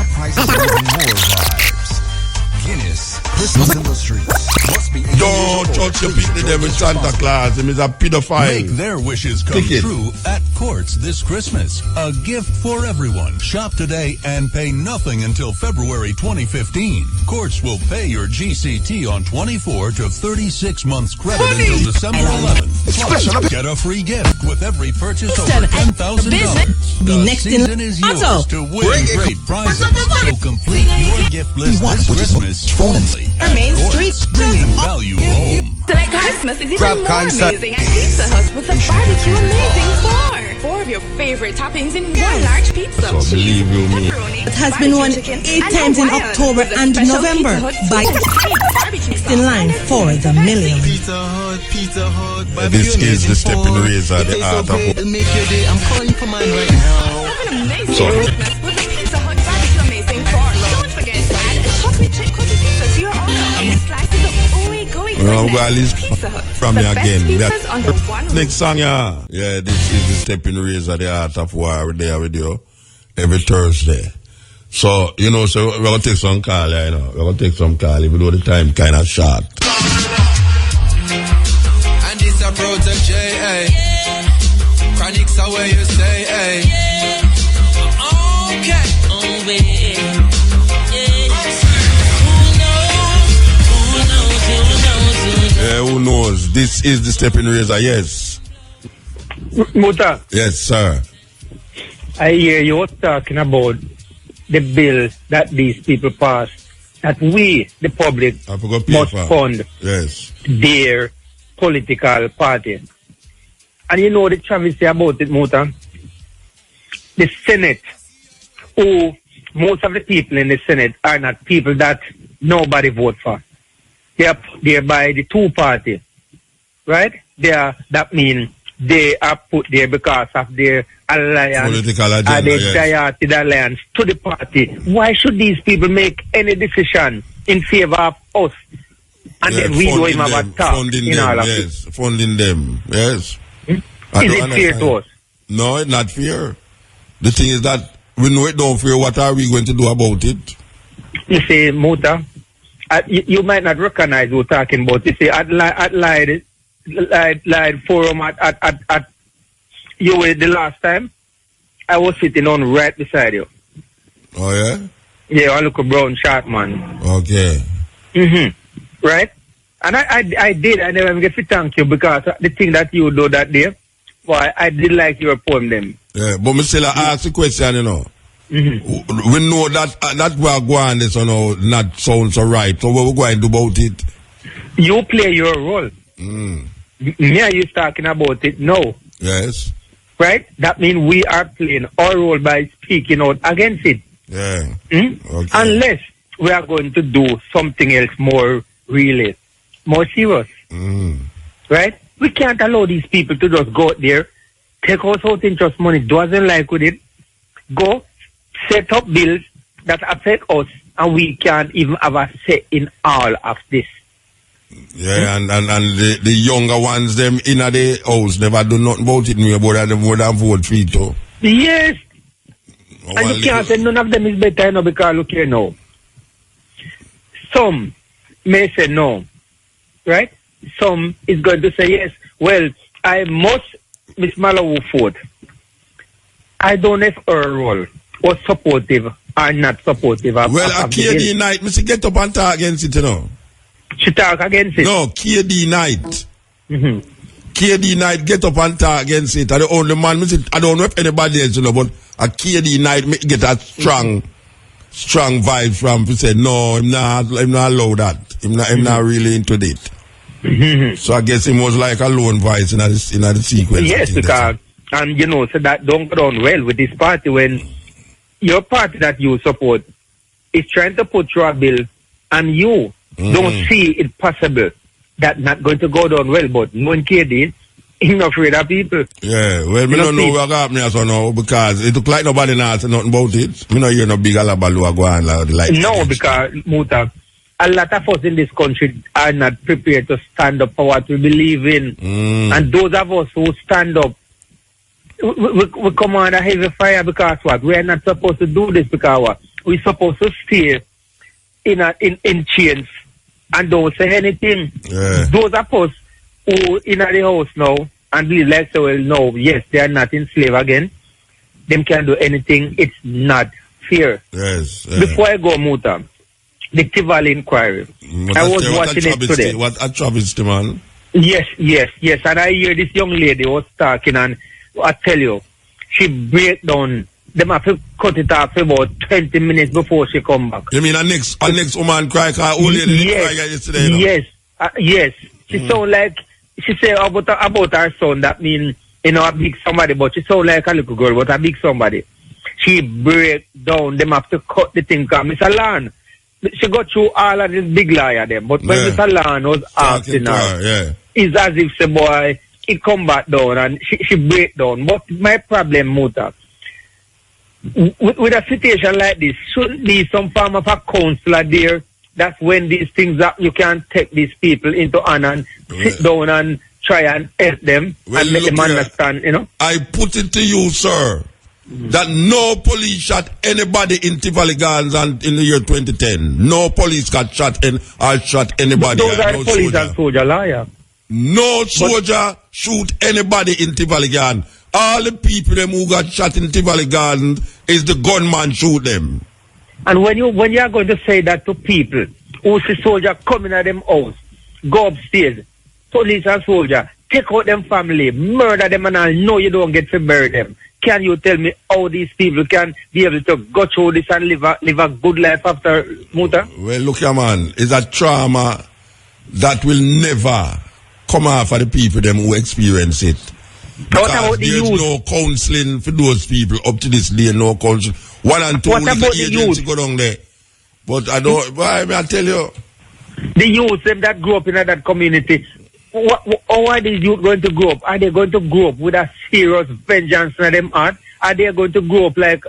Guinness Christmas in the streets. Must be Don't touch your pick the devil Santa Claus. Him is a pedophile. Make their wishes come true at Courts this Christmas. A gift for everyone. Shop today and pay nothing until February 2015. Courts will pay your GCT on 24 to 36 months credit until December 11th. Plus, get a free gift with every purchase over $10,000. The season is yours to win great prizes. So complete your gift list this Christmas only at Main Courts, Street. bringing value home. Select Christmas is even Grab more concept. amazing at Pizza Hut with a barbecue amazing 4 of your favorite toppings in one large pizza. So believe you me. Pepperoni, It has been won barbecue chicken, 8 and times in Hawaiian October with a and special November Pizza Hut by barbecue in sauce. line for the million. Pizza Hut. This is the Steppin Razor, the art of It'll make your day. I'm calling for mine right now. Have an amazing So- Christmas with the Pizza Hut barbecue amazing 4. Don't forget to add a chocolate chip cookie pizza to your order and slices of ooey gooey Well, goodness. well, it's Pizza Hut. from The me best again. pizzas under one roof. Next song, yeah. Yeah, this is the Steppin Razor, the art of war. We're there with you every Thursday. So, you know, so we're going to take some call, you know. We're going to take some call, even though the time kind of short. And this a Project J, Chronics are where you stay, Okay. Who knows? This is the Steppin Razor, yes. Muta, Yes, sir. I hear you talking about the bill that these people passed, that we, the public, I forgot must paper. fund Yes. their political party. And you know the travesty about it, Muta? The Senate, who most of the people in the Senate are not people that nobody vote for. They're by the two party, right? That means they are put there because of their alliance, Political agenda, and their yes. dieted alliance to the party. Why should these people make any decision in favor of us? And Yeah, then we don't even have a them, talk funding in them, all of yes. Funding them, yes. Is I don't it fair understand. to us? No, it's not fair. The thing is that we know it don't fair. What are we going to do about it? You see, Muta, you might not recognize what we're talking about. You see, at Lied Forum at you were the last time, I was sitting on right beside you. Oh, yeah? Yeah, a little brown short man. Okay. Right? And I did. I never get to thank you because the thing that you do that day, well, I did like your poem them. Yeah, but me still ask the question, you know. We know that that we are going this, you know, not sound so right. So what we going to do about it? You play your role. Me and you talking about it now. Yes. Right? That means we are playing our role by speaking out against it. Yeah. Okay. Unless we are going to do something else more really, more serious. Right? We can't allow these people to just go out there, take out self-interest money, doesn't like with it, go set up bills that affect us, and we can't even have a say in all of this. Yeah, and the younger ones, them in the house, never do nothing about it, no, but them would have vote for it, too. Yes. And you can't say none of them is better, you know, because look here now. Some may say no, right? Some is going to say yes. Well, I must, Miss Malawu vote. I don't know if her role was supportive or not supportive. Well, a KD night, Mr. Get up and talk against it, you know. She talk against it? No, KD night. KD night, get up and talk against it. I the only man, I don't know if anybody else, you know, but a KD night get a strong vibe from, he said, no, I'm not allow that. I'm not really into it. So I guess him was like a lone voice in the sequence. Yes, because, and you know, so that don't go down well with this party when your party that you support is trying to put through a bill and you don't see it possible that not going to go down well, but no KD, he's not afraid of people. Yeah, well, we don't know what happened so now because it look like nobody knows nothing about it. We know you're no big alabalu go on like no, because Muta, a lot of us in this country are not prepared to stand up for what we believe in. And those of us who stand up, we come under heavy fire because what? We are not supposed to do this because what? We're supposed to stay in chains and don't say anything. Yeah. Those of us who in the house now and believe like so well no, yes, they are not enslaved again. Them can do anything. It's not fair. Yes. Before I go, Muta, the Tivoli inquiry. I was watching it today. What a travesty, man. Yes. And I hear this young lady was talking, and I tell you, she break down. Them have to cut it off about 20 minutes before she come back. You mean a next woman cry? Old lady cry yesterday. Yes. She sound like she say about her son. That mean a big somebody, but she sound like a little girl, but a big somebody. She break down. Them have to cut the thing. Mr. Lan, she got through all of this big liar them, but when Mr. Lan was asking her, it's as if the boy he come back down and she break down. But my problem, Muta, with a situation like this, shouldn't be some form of a counselor there. That's when these things up, you can take these people into honor and sit down and try and help them and make them understand, I put it to you, sir, that no police shot anybody in Tivoli Gardens and in the year 2010. No police got shot shot anybody. Those are police and soldier liar. No soldier shoot anybody in Tivoli Gardens. All the people them who got shot in Tivoli Gardens is the gunman shoot them. And when you are going to say that to people who see soldier coming at them house, go upstairs, police and soldier, take out them family, murder them and all, no, you don't get to bury them. Can you tell me how these people can be able to go through this and live a good life after Muta? Well, look here, man, it's a trauma that will never come off for the people them who experience it. Because there's no counseling for those people up to this day, no counseling. 1 and 2 little agency go down there. But I don't, I tell you. The youth, them that grew up in that community, how are these youth going to grow up? Are they going to grow up with a serious vengeance in them heart? Are they going to grow up like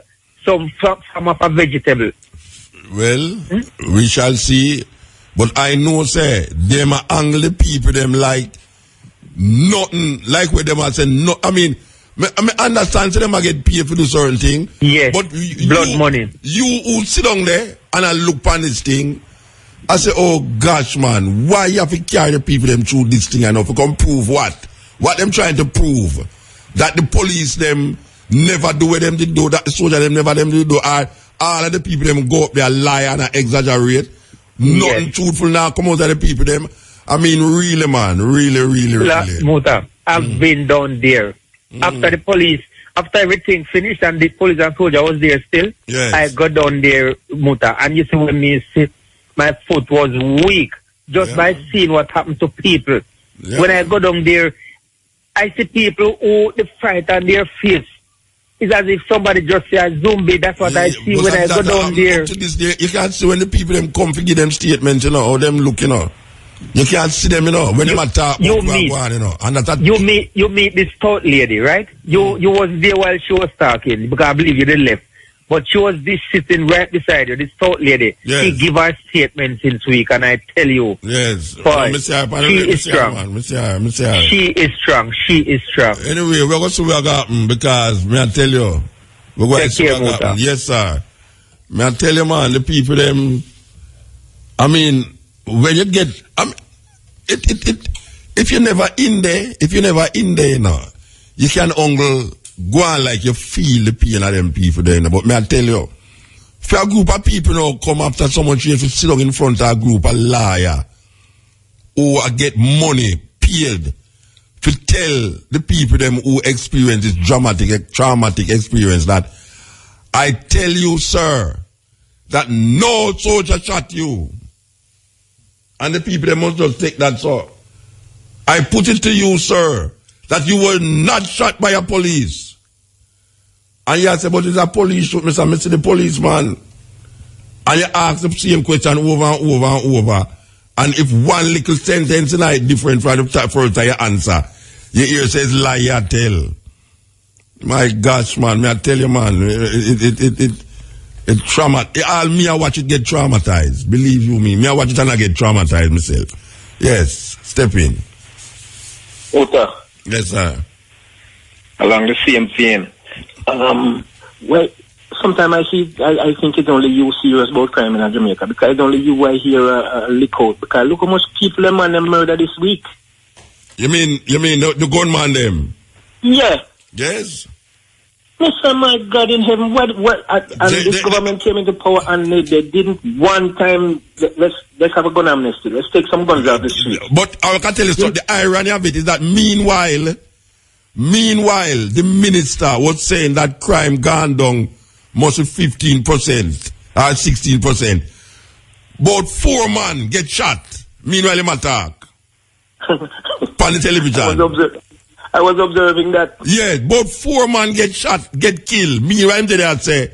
some of a vegetable? Well, we shall see. But I know, say, them are angry people, them like nothing, like what them are saying. No, I mean, I understand, so them are get paid for do certain thing. Yes, but blood money. You who sit down there and I look on this thing, I say, oh gosh, man, why you have to carry the people them through this thing and to come prove what? What them trying to prove? That the police them never do what them did do, that the soldier them never them did do, all of the people them go up there lie and exaggerate. Nothing truthful now come out of the people them. I mean, really, man, really. Muta, I've been down there. After the police, after everything finished and the police and soldier was there still, I got down there, Muta, and you see when me sit, my foot was weak just by seeing what happened to people. When I go down there, I see people who the fright on their face. It's as if somebody just say a zombie. That's what I see when I go down there. Up to this day, you can't see when the people them come to give them statements, how them look, You can't see them, when they talk. You meet this stout lady, right? You was there while she was talking, because I believe you didn't left. But she was this sitting right beside you, this stout lady. Yes. She give her statement since week, and I tell you, boy, she is strong. She is strong. Anyway, we're going to see what happen, because, may I tell you, we're going to see what happen. Yes, sir. May I tell you, man, the people, them, I mean, when you get, if you're never in there, you can only go on like you feel the pain of them people there. But may I tell you, if a group of people now come after someone, you have to sit down in front of a group of liar or get money paid to tell the people them who experience this traumatic experience that I tell you, sir, that no soldier shot you. And the people, they must just take that, sir. I put it to you, sir, that you were not shot by a police. And you say, but it's a police shoot, Mr. the policeman. And you ask the same question over and over and over. And if one little sentence in it different from the first you answer, your ear says lie, you tell. My gosh, man, may I tell you, man, it's trauma. All me, I watch it get traumatized. Believe you me. Me, I watch it and I get traumatized myself. Yes, step in. Ota. Yes, sir. Along the same vein. Well, sometimes I think it's only you serious about crime in Jamaica, because it's only you I hear a leak out. Because look how much people them murder this week. You mean the gunman them? Yeah. Yes. Mr. My God in heaven, this government came into power and they didn't one time, let's have a gun amnesty. Let's take some guns out of the street. But I can tell you something, the irony of it is that meanwhile, the minister was saying that crime gone down must be 15% or 16%. About 4 men get shot. Meanwhile, him attack. On the television. I was observing that. Yeah, about 4 men get shot, get killed. Meanwhile, they say,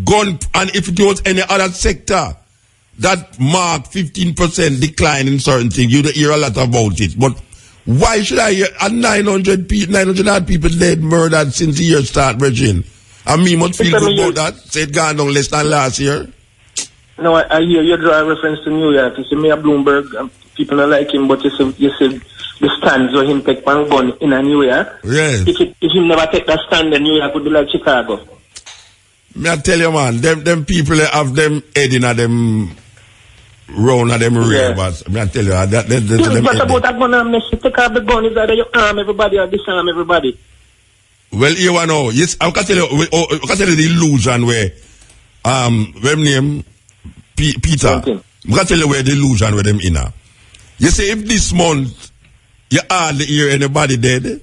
gun, and if it was any other sector that mark 15% decline in certain things, you'd hear a lot about it. But why should I hear 900 odd people dead, murdered since the year start, Regine? And me must feel good about that. Say it gone down less than last year. No, I hear you draw a reference to New York. You see Mayor Bloomberg, people don't like him, but you see the stands where him take one gun in a New York. Yes. If he never take that stand, then New York would be like Chicago. Me I tell you, man, them people have them head in them round of them rear, but me I tell you, that what about that gun amnesty? Take off the gun, is that you arm everybody or disarm everybody? Well, you know, yes, I can tell you the illusion where, name Peter. I can tell you where the illusion where them in. You see, if this month you hardly hear anybody dead,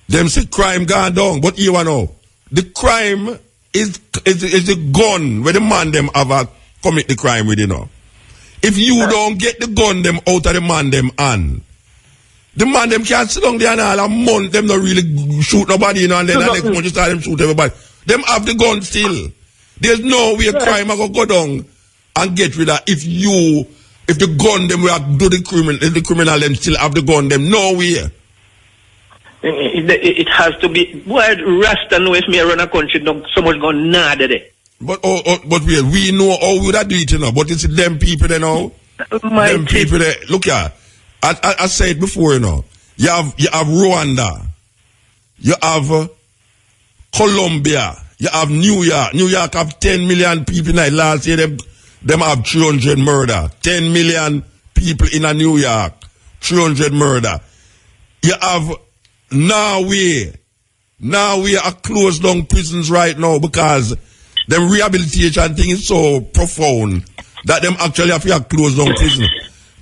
them say crime gone down. But you know, the crime is the gun where the man them have commit the crime with, you know. If you don't get the gun them out of the man them hand, the man them can't sit down there and all a month them not really shoot nobody, you know, and then the next month you start them shoot everybody. Them have the gun still. There's no way crime will go down and get rid of if the gun them will do the criminal them still have the gun them. No way. It has to be. Why Rasta know if me run a country, so much gun nada there. But we know how we would do it, you know. But it's them people, you know. Them people, look here. I said before, you know. You have Rwanda. You have Colombia. You have New York. New York have 10 million people in last year. Them have 300 murder. 10 million people in New York. 300 murder. You have Norway. Norway are closed down prisons right now because the rehabilitation thing is so profound that them actually have to close down prison.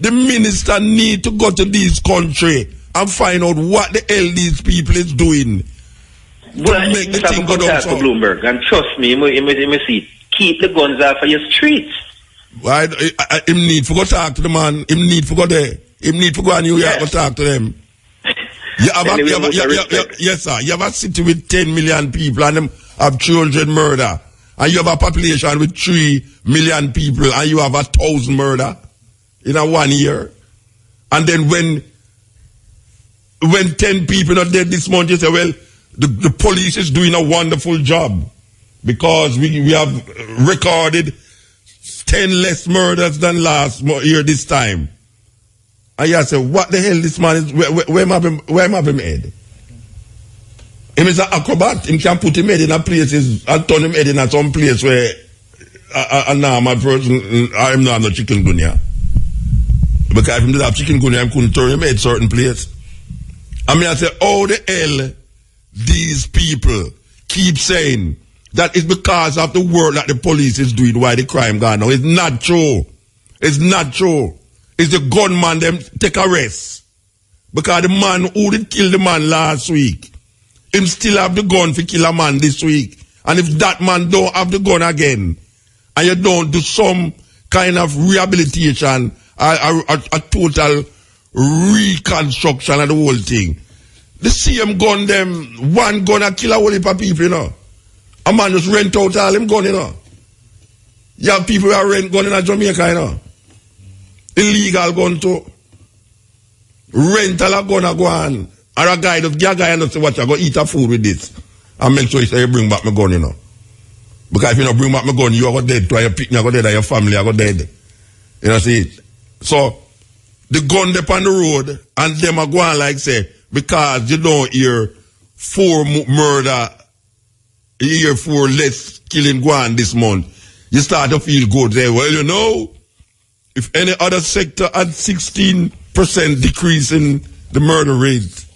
The minister need to go to this country and find out what the hell these people is doing to make the thing go down. So Bloomberg, and trust me, you see, keep the guns off of your streets. Why? Him need to go talk to the man. Him need to go there. Him need to go to New York and talk to them. Yes, sir. You have a city with 10 million people and them have 200 murder. And you have a population with 3 million people and you have 1,000 murder in a 1 year. And then when 10 people are dead this month, you say, well, the police is doing a wonderful job because we have recorded 10 less murders than last year this time. And you say, what the hell this man is, where am I him head? Him is an acrobat. Him can put him head in a places and turn him head in some place where a normal person, I'm not no chikungunya. Because if him did have chikungunya, I couldn't turn him head certain place. I mean, I say, how the hell these people keep saying that it's because of the work that the police is doing why the crime gone now. It's not true. It's not true. It's the gunman them take a rest. Because the man who did kill the man last week, him still have the gun for kill a man this week. And if that man don't have the gun again, and you don't do some kind of rehabilitation, a total reconstruction of the whole thing, the same gun them, one gun a kill a whole heap of people, you know. A man just rent out all them gun, you know. You have people who rent gun in Jamaica, you know. Illegal gun too. Rental a gun a go on. Or a guy just get a guy and just say, watch, I go eat a food with this. And make sure you say, you bring back my gun, you know. Because if you don't bring back my gun, you are go dead too. Your picnic go dead and your family are go dead. You know, see it? So, the gun up on the road and them are going like say, because you don't hear 4 murder you hear 4 less killing go on this month, you start to feel good. Say, well, you know, if any other sector had 16% decrease in the murder rate,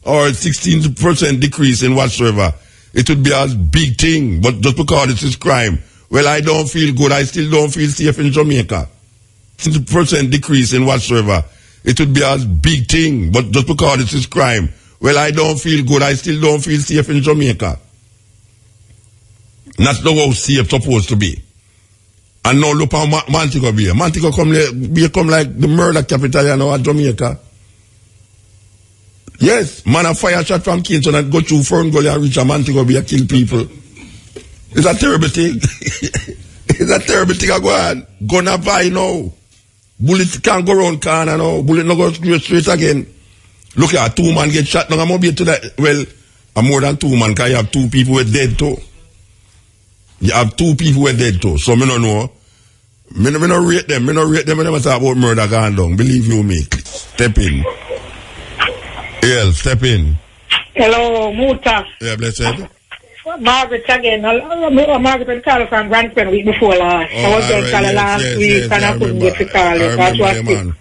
or 16% decrease in whatsoever, it would be a big thing. But just because it is crime, well, I don't feel good. I still don't feel safe in Jamaica. 16% decrease in whatsoever, it would be a big thing. But just because it is crime, well, I don't feel good. I still don't feel safe in Jamaica. That's not how safe supposed to be. And now look how Montego Bay. Montego become like the murder capital, you know, at Jamaica. Yes, man, a fire shot from Kingston and go through Fern Gully and reach a Montego Bay and kill people. It's a terrible thing. It's a terrible thing. I go on. Gonna buy now. Bullet can't go around corner now. Bullet not go straight again. Look at 2 man get shot. Now I'm going to be to that. Well, I'm more than 2 man because you have 2 people who are dead too. You have 2 people who are dead too. So I don't know. I don't rate them. I don't rate them when I talk about murder gone down. Believe you me. Step in. Yeah, step in. Hello, Muta. Yeah, blessed. Margaret again. Margaret and Carl from Grandpen week before last. I was going to call last week and I couldn't get to call it. That's what it.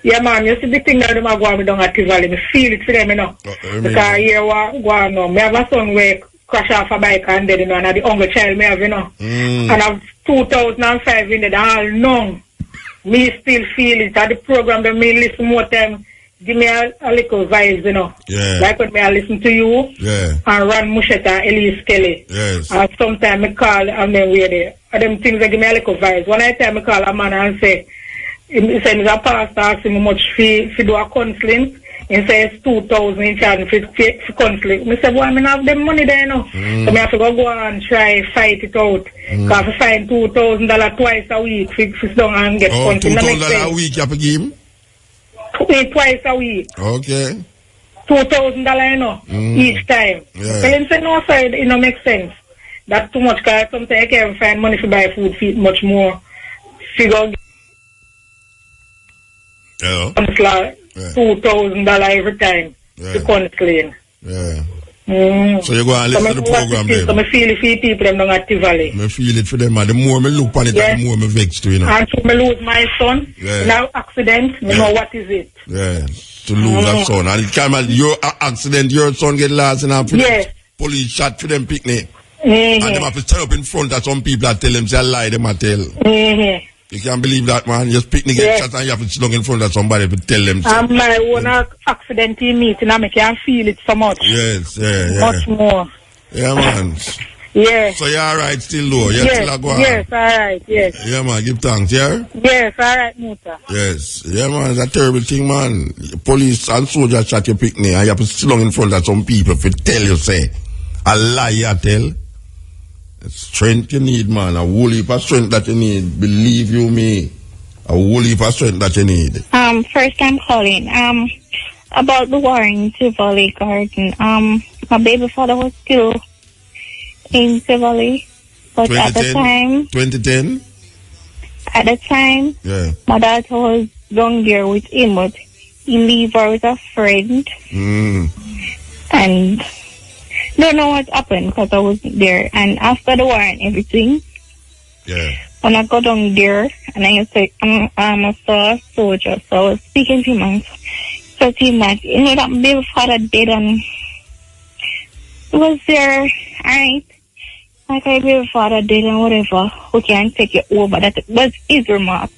Yeah, man, you see the thing that them are going down at Tivoli. I feel it for them, you know. Because here what going on. I have a son where crash off a bike and dead, you know, and the younger child me have, you know. And I've 2005 in it, all known. Me still feel it. At the program, they may listen more time. Give me a little vibes, you know. Yeah. Like when I listen to you. Yeah. And Ron Mushetta and Elise Kelly. Yes. And sometimes I call and then we're there. And them things that give me a little vibes. One time I call a man and say, he said he's a pastor, ask him how much fee do a counseling. He says 2,000 in charge for counseling. I said, boy, I don't have them money there, you know. So I have to go and try fight it out. Because I find $2,000 twice a week for down and get counseling. $2,000 a week you have to give him? Twice a week. Okay. $2,000, you know, each time. Yeah. So him say, no, sir, it don't make sense. That's too much, because sometimes I can't find money to buy food, feed much more. Figure like $2,000 every time to counseling. Yeah. So you go and listen to the program then. So I feel it for people them down at Tivoli. I feel it for them, and the more I look on it, the more I vex to, you know. And so I lose my son in an accident, I know what is it. Yeah, to lose a son. And it come your accident, your son get lost in a police shot to them picnic. And them have to stand up in front of some people and tell them, say a lie, them a tell. You can't believe that, man. Just picnic get shot and you have to sit down in front of somebody to tell them. And my own accident in meeting, I can feel it so much. Yes, yeah. Much more. Yeah, man. Yeah. So you're alright still, though? You're yes, still a go on? Yes, alright, yes. Yeah, man. Give thanks, yeah? Yes, alright, Muta. Yes. Yeah, man. It's a terrible thing, man. Police and soldiers shot your picnic and you have to sit down in front of some people to tell you, say, a lie you tell. Strength you need, man. A whole heap of strength that you need. Believe you me. A whole heap of strength that you need. First time calling. About the war in Tivoli Garden. My baby father was killed in Tivoli. But at the time... 2010? At the time, my daughter was down there with him, but he leave her with a friend. And... don't know what happened because I wasn't there. And after the war and everything, when I got down there and I said, I'm a soldier, so I was speaking to him and said to him that, you know, that baby father dead and he was there, alright, like my baby father dead and whatever, we can take it over. That was his remark.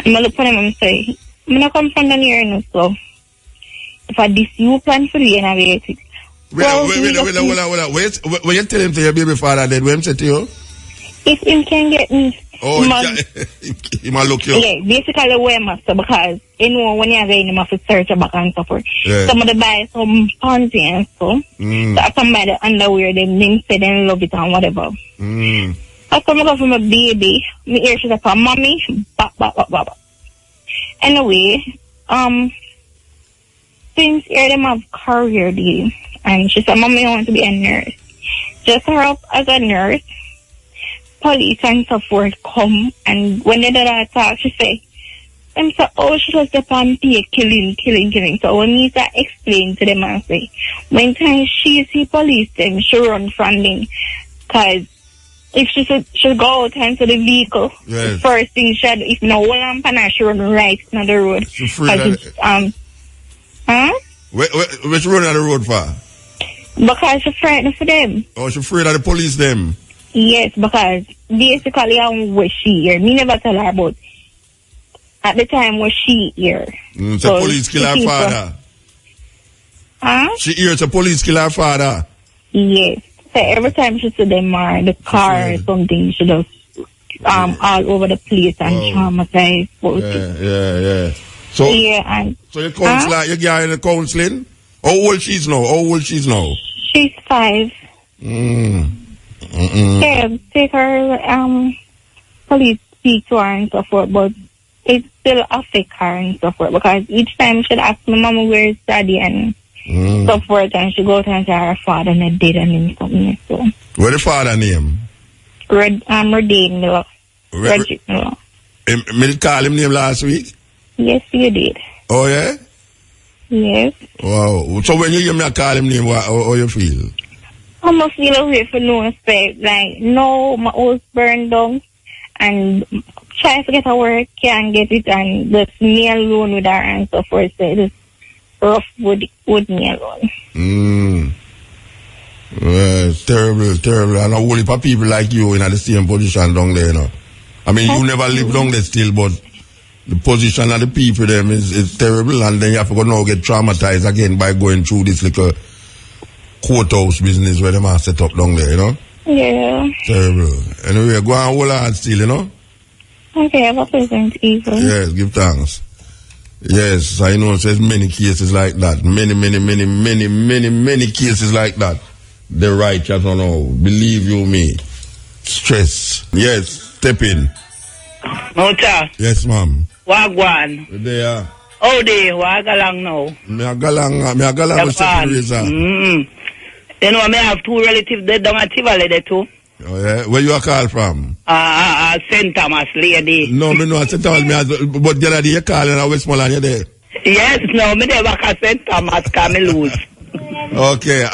And I look at him and say, I'm not come from down here, you know, so if I diss you plan for you and I get it. Wait. When you tell him to your baby father dead, what him say to you? If him can get me. Oh, he might look you up. Yeah, basically where master, because you know when you're going, you have to search back and so forth. Some of the buy some panty and stuff. So I come by the underwear, them say they love it and whatever. I come up from a baby, me hear she's like, mommy, bop. Anyway, since here them have career deal. And she said, Mommy, I want to be a nurse. Just her up as a nurse. Police and so forth come. And when they did that talk, she said, them say, oh, she just step on pay, killing. So when me start explain to them and say, when time she see police, them she run from them. Cause if she go out into the vehicle, the first thing she do, if no lamp and she run right on the road. She afraid of Where she running on the road for? Because she's frightened for them. Oh, she's afraid of the police them? Yes, because basically I'm where she here. Me never tell her about at the time where she here. So police kill her father? She hears a police kill her father? Yes. So every time she see them or the car or something, she just all over the place and traumatized. Yeah. So your counselor, you get in the counseling? How old she's now? She's 5. Take her police speak to her and so forth, but it still affect her and so forth because each time she'd ask my mama where is daddy and so forth, and she go out and say her father not dead and him something. So what the father name? Redane Miller. Reggie Miller. Me call him name last week? Yes, you did. Oh yeah? Yes. Wow. So when you hear me call him name, how you feel? I must feel away for no respect. Like, no, my house burned down and try to get a work, can't get it, and just me alone with her and so forth. So it's rough with me alone. Well, it's terrible. And a whole heap of people like you in the same position down there, you know. I mean, you never live down there still, but the position of the people them is terrible, and then you have to go now get traumatized again by going through this little courthouse business where they are set up down there, you know? Yeah. Terrible. Anyway, go and hold on still, you know? Okay, have a pleasant evening. Yes, give thanks. Yes, I know there's many cases like that. Many cases like that. The righteous don't know. Believe you me. Stress. Yes, step in. Mota. Yes, ma'am. Wagwan. There. Oh, they wagalang now. Me a galang with Steppin Razor. You know, I have 2 relatives dead down at Tivoli there too. Oh yeah? Where you a call from? St. Thomas lady. No, me know St. Thomas, but the other day you call in Westmoreland, you there? Yes, no, me never call St. Thomas because me lose. Okay,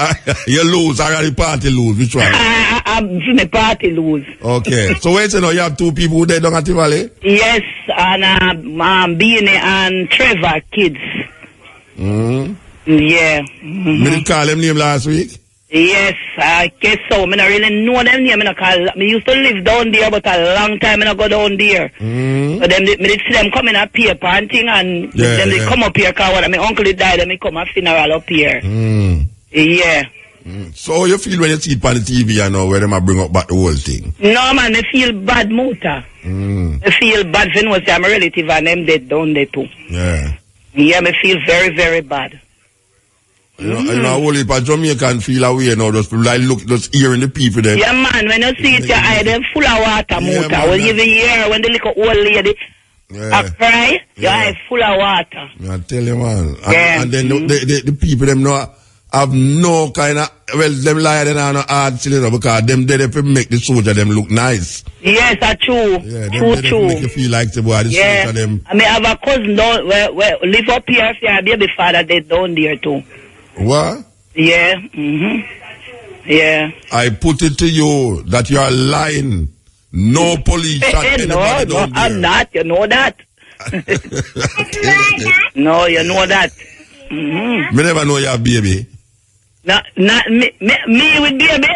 you lose, I got the party lose, which one? I'm the party lose. Okay, so wait till now you have 2 people who dead down at Tivoli? Yes, and Beanie and Trevor kids. Yeah. Me did call them name last week? Yes, I guess so. I don't really know them name. I used to live down there, but a long time I go down there. But then I did see them coming up here, painting, and then they come up here because my uncle died, and they come a funeral up here. Yeah. So you feel when you see it on the TV, you know, where they might bring up back the whole thing? No, man, I feel bad, Mota. I feel bad when I say I'm a relative and them dead down there too. Yeah. Yeah, I feel very, very bad. You know, whole heap of Jamaican feel away now, just like look, just hearing the people there. Yeah, man, when you see it, your eye, them full of water, Mota. When you even hear when the little old lady cry, your eye full of water. I tell you, man. And then the people, them know, have no kind of, well, them lie, they are not hard still, because them there to make the soldier them look nice. Yes, that's true. Yeah, true. Make you feel like the boy, the soldier them. I mean, I have a cousin down, where live up here, if your baby father dead down there too. What? Yeah. Yeah. I put it to you that you are lying. No police shot anybody down there. I'm not. You know that. No, you know that. Me never know you have baby. Not me with baby.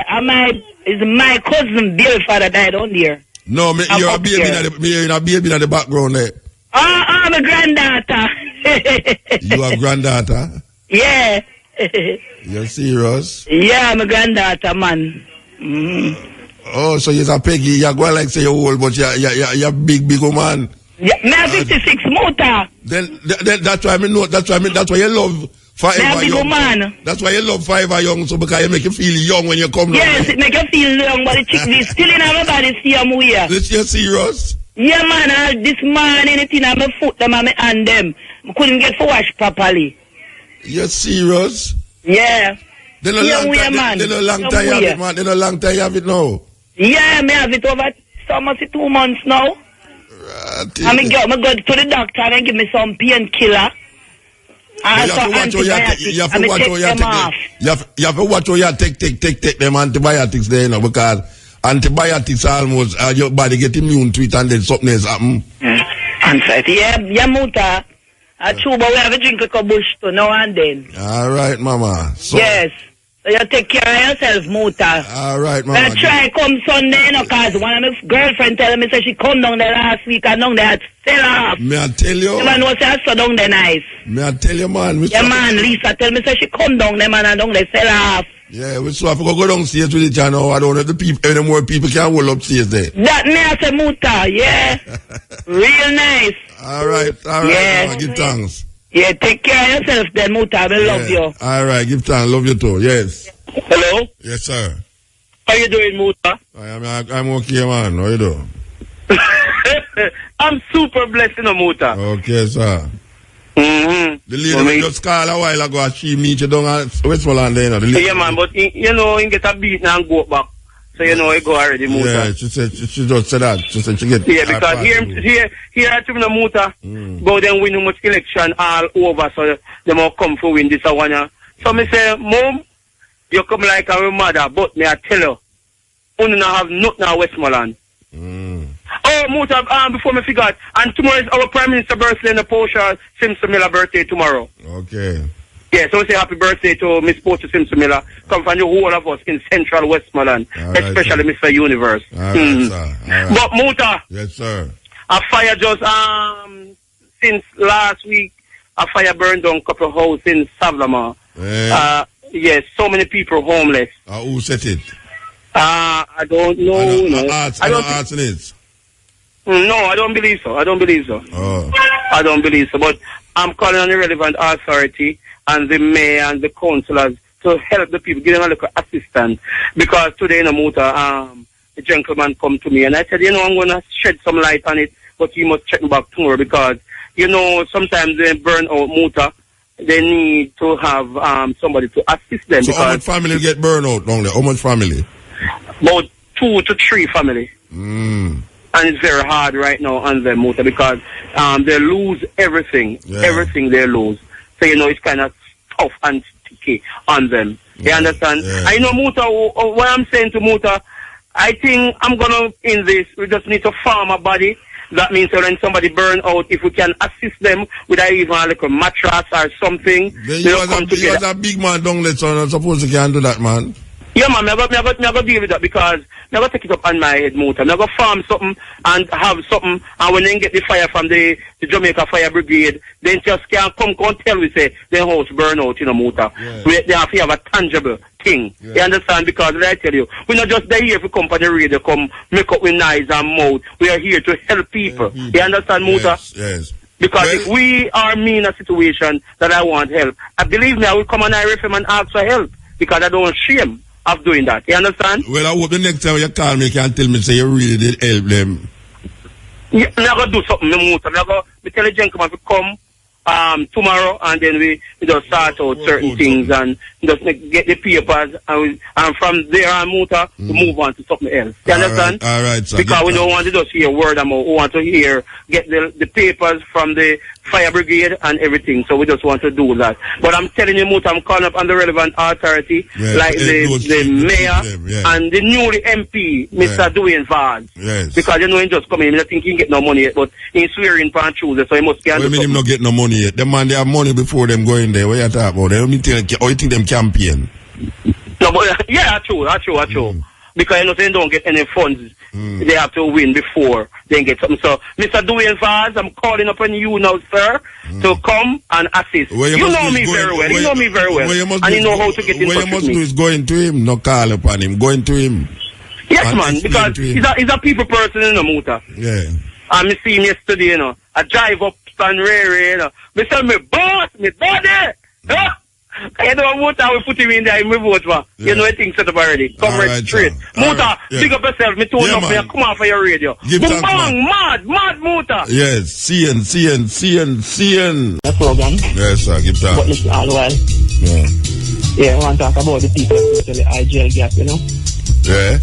It's my cousin baby father died down there. No, you're a baby in the background there. I'm a granddaughter. You have granddaughter? Yeah. You're serious? Yeah, I'm a granddaughter, man. Oh, so you're a Peggy. You're going like say you're old, but you're big woman. Yeah, me 56 motor. Then that's why I know. That's why you love forever young. Man. That's why you love forever young, so because you make you feel young when you come. Yes, it make you feel young, but the chick is still in my body. See I'm weird. You're serious? Yeah, man. This man, anything on my foot, them on my hand, them. I couldn't get for wash properly. You're serious? Yeah. Then a long time you have it, man. Then a long time you have it now. Yeah, me have it over almost 2 months now. I'm going to go to the doctor and give me some painkiller. You have to watch how you take them antibiotics there, you know, because antibiotics almost your body get immune to it and then something else happen. Yeah, Muta. True, but we have a drink of bush to now and then. All right, Mama. So, yes. So you take care of yourself, Muta. All right, Mama. I try come Sunday, you know, because one of my girlfriend tell me say she come down there last week and down there sell off. May I tell you? The man was say so down there nice. May I tell you, man? Yeah, man, Lisa tell me say she come down there, man, and down there sell off. Yeah, we so I go downstairs with it, you know. I don't know if the people, any more people can hold upstairs there. That me I say, Muta, yeah. Real nice. All right, yeah. Mama, give thanks. Yeah, take care of yourself then, Muta. I love you. All right, give thanks. Love you too, yes. Hello? Yes, sir. How you doing, Muta? I'm okay, man. How you doing? I'm super blessed, you know, Muta. Okay, sir. Mm-hmm. The lady just called a while ago, she meet you down at Westmoreland, you know. Yeah, man, but, you know, he get a beat and go back. So, you know, he go already, Muta. Yeah, she just said that. She said she get... Yeah, because here at the Muta, go then win much election all over, so they must come for win this one. So, me say, Mom, you come like our mother, but me I tell you, you don't have nothing at Westmoreland. Oh, Muta, before me forgot, and tomorrow is our Prime Minister birthday and the Portia Simpson Miller birthday tomorrow. Okay. Yeah, so we say happy birthday to Miss Portia Simpson Miller. Come from the whole of us in Central Westmoreland, especially Mr. Universe. All right, sir. All right. But Muta. Yes, sir. A fire just, since last week, a fire burned down a couple of houses in Savlamar. Yes, so many people homeless. Who set it? I don't know. I don't think it. No, I don't believe so. Oh. I don't believe so. But I'm calling on the relevant authority and the mayor and the councillors to help the people, give them a little assistance. Because today in the motor, a gentleman come to me and I said, you know, I'm going to shed some light on it, but you must check back tomorrow because, you know, sometimes they burn out motor. They need to have somebody to assist them. So how much family get burned out down there? How much family? About 2 to 3 family. And it's very hard right now on them motor because they lose everything. Yeah. Everything they lose. So, you know, it's kind of tough and sticky on them. You understand? Yeah. I know motor, what I'm saying to motor, I think I'm going to, in this, we just need to farm a body. That means when somebody burn out, if we can assist them with even like a mattress or something. Then you was a big man down there, so I suppose you can do that, man. Yeah, man, I'm going to deal with that because I'm going to take it up on my head motor. I'm going to farm something and have something, and when they get the fire from the Jamaica Fire Brigade, then just can't come tell we say their house burn out, you know, motor. Yeah. They have to have a tangible thing. Yeah. You understand? Because I tell you, we're not just there here for come on the radio, come make up with eyes and mouth. We are here to help people. You understand, motor? Yes. Because if we are in a situation that I want help, I believe me, I will come on IRFM and ask for help because I don't shame of doing that. You understand? Well, I hope the next time you call me, you can tell me, say you really did help them. Yeah, I'm going to do something, I'm going to tell the gentleman to come tomorrow, and then we just start out certain things and just get the papers, and from there on, motor, to move on to something else. You understand? All right, sir. Because we don't want to just hear word about, we want to get the papers from the fire brigade and everything, so we just want to do that. But I'm telling you, motor, I'm calling up on the relevant authority, like the mayor and the newly MP, Mr. Dwayne Vaz. Yes. Because you know he just come in, I think he get no money yet, but he's swearing for Tuesday, so he must get. What do you mean him not get no money yet? The man, they have money before them going there. What you talking about? They don't mean you think them campaign? No, but yeah, true. Because you know they don't get any funds. They have to win before they get something. So, Mr. Dwayne Vaz, I'm calling upon you now, sir, to come and assist. You know me very well. You know me very well. And you know how to get in touch with me. What you must do is going to him, not call upon him. Going to him. Yes, man, because he's a people person in the motor. Yeah. And I see him yesterday, you know. I drive up Stanrary, you know. I say, me boss, me body. Huh? You know, motor, we put him in there, we vote for. You know, everything set up already. Come right straight. Motor, big up yourself. Me told up here, come on for your radio. Boom, bang, mad motor. Yes, CN. The program. Yes, sir, give thanks. But listen, all while. Yeah, I want to talk about the people who tell the IGL gap, you know. Yeah.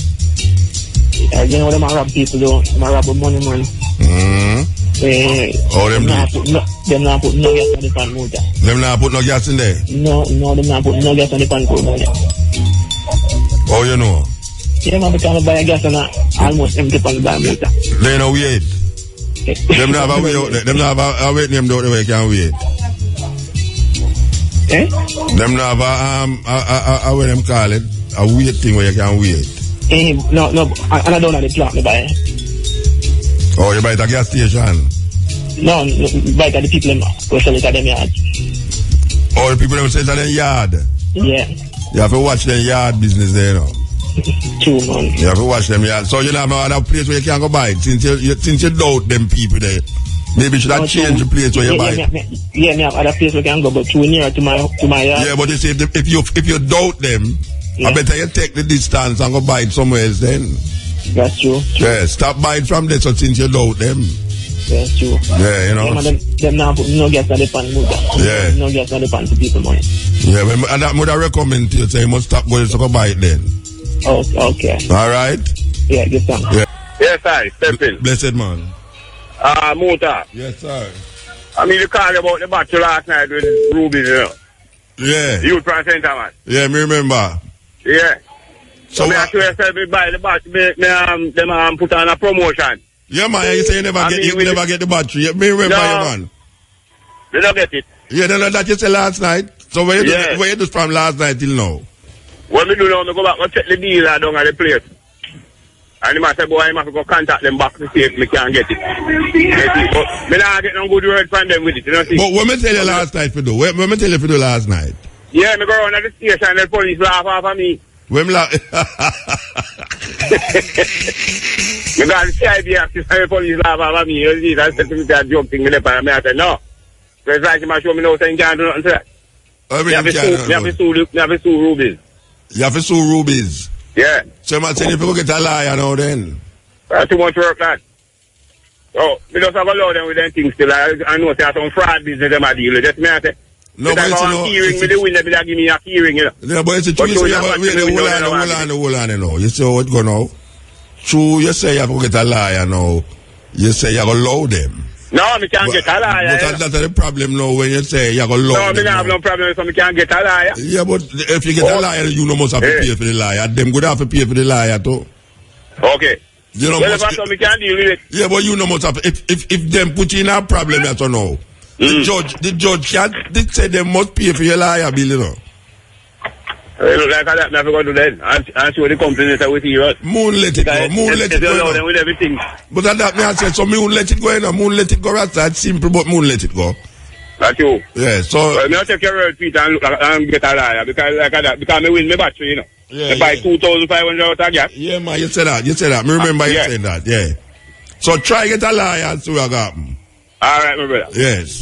You know what them rob people do? Them rob money. How them do? Them not put no gas on the pan motor. Them not put no gas in there? No, them not put no gas on the pan motor. Oh, you know? Yeah, man, because I buy a gas on almost empty pan motor. They no wait. Them not have a way out there. Them not have a wait name out the way you can wait. Eh? Them not have a way them call it, a wait thing where you can wait. No, and I don't have the plant, me buy. Oh, you buy it at a gas station? No, buy it at the people in go sell it at them yard. Oh, the people them sell it at them yard? Yeah. You have to watch them yard business there, you know. True, man. You have to watch them yard. So you don't have no other place where you can go buy it. Since you doubt them people there, maybe you should have changed the place where you buy it. Yeah, me have other place where I can go, but too near to my yard. Yeah, but you see, if you doubt them, I better you take the distance and go buy it somewhere else then. That's true. Yeah, stop buying from there so since you doubt them. That's true. Yeah, you know. Yeah, them now put no gas on the pan motor. Yeah. No gas on the pan to people money. Yeah, and that would I recommend to you, say you must stop going to go buy it then. Oh, okay. All right? Yeah, good time. Yeah. Yes, I step in. Blessed man. Motor. Yes, sir. I mean, you called about the battle last night with Ruby, you know. Yeah. Youth Center, man. Yeah, me remember. Yeah. So me actually said me buy the battery, them put on a promotion. Yeah, man, you say you never get the battery. Yeah, me remember you, man. They don't get it. Yeah, that you said last night. So where you do from last night till now? What me do now, I go back and check the dealer down at the place. And I say, boy, I have to go contact them back to see if me can get it. But me not get no good word from them with it, you know. But what me tell you last night for do? What me tell you for do last night? Yeah, me go around at the station and the police laugh off of me. When laugh? Me got the CID after the police laugh off of me. You see, I said to me that joke thing, I said, no. So it's like you show me no saying can't do nothing to that. You have to sue Rubies. You have to sue Rubies? Yeah. So I'm saying if you go get a liar now then. That's too much work, that. So, we just have a lot of them with them things still. I know there's some fraud business them I deal with. That's me, I say. No, but it's no... Hearing me, the winner, they give me a hearing, you know. Yeah, but it's a true, hold on, you know. You see how it go now? True, you say you have to get a liar now. You say you have to allow them. No, I can't get a liar. But that's the problem now when you say you have to allow them. No, I have no problem so I can't get a liar. Yeah, but if you get a liar, you must have to pay for the liar. Them would have to pay for the liar too. Okay. You know, we can't deal with it. Yeah, but you know must have, if them put you in a problem, you don't know. The judge can't say they must pay for your liar bill, you know. It look like that, never going to do that. I'm sure the company that we see, right? Moon let it go. Moon let it go. With everything. But that me I said, so moon let it go, you know. Moon let it go, that's simple, but moon let it go. That's you. Yeah, so. Well, me take your word, Peter, and look and get a liar, because me win my battery, you know. Yeah, I buy 2,500 out of gas. Yeah, man, you said that. Me remember you saying that, yeah. So try get a liar and see what happen. All right, my brother. Yes.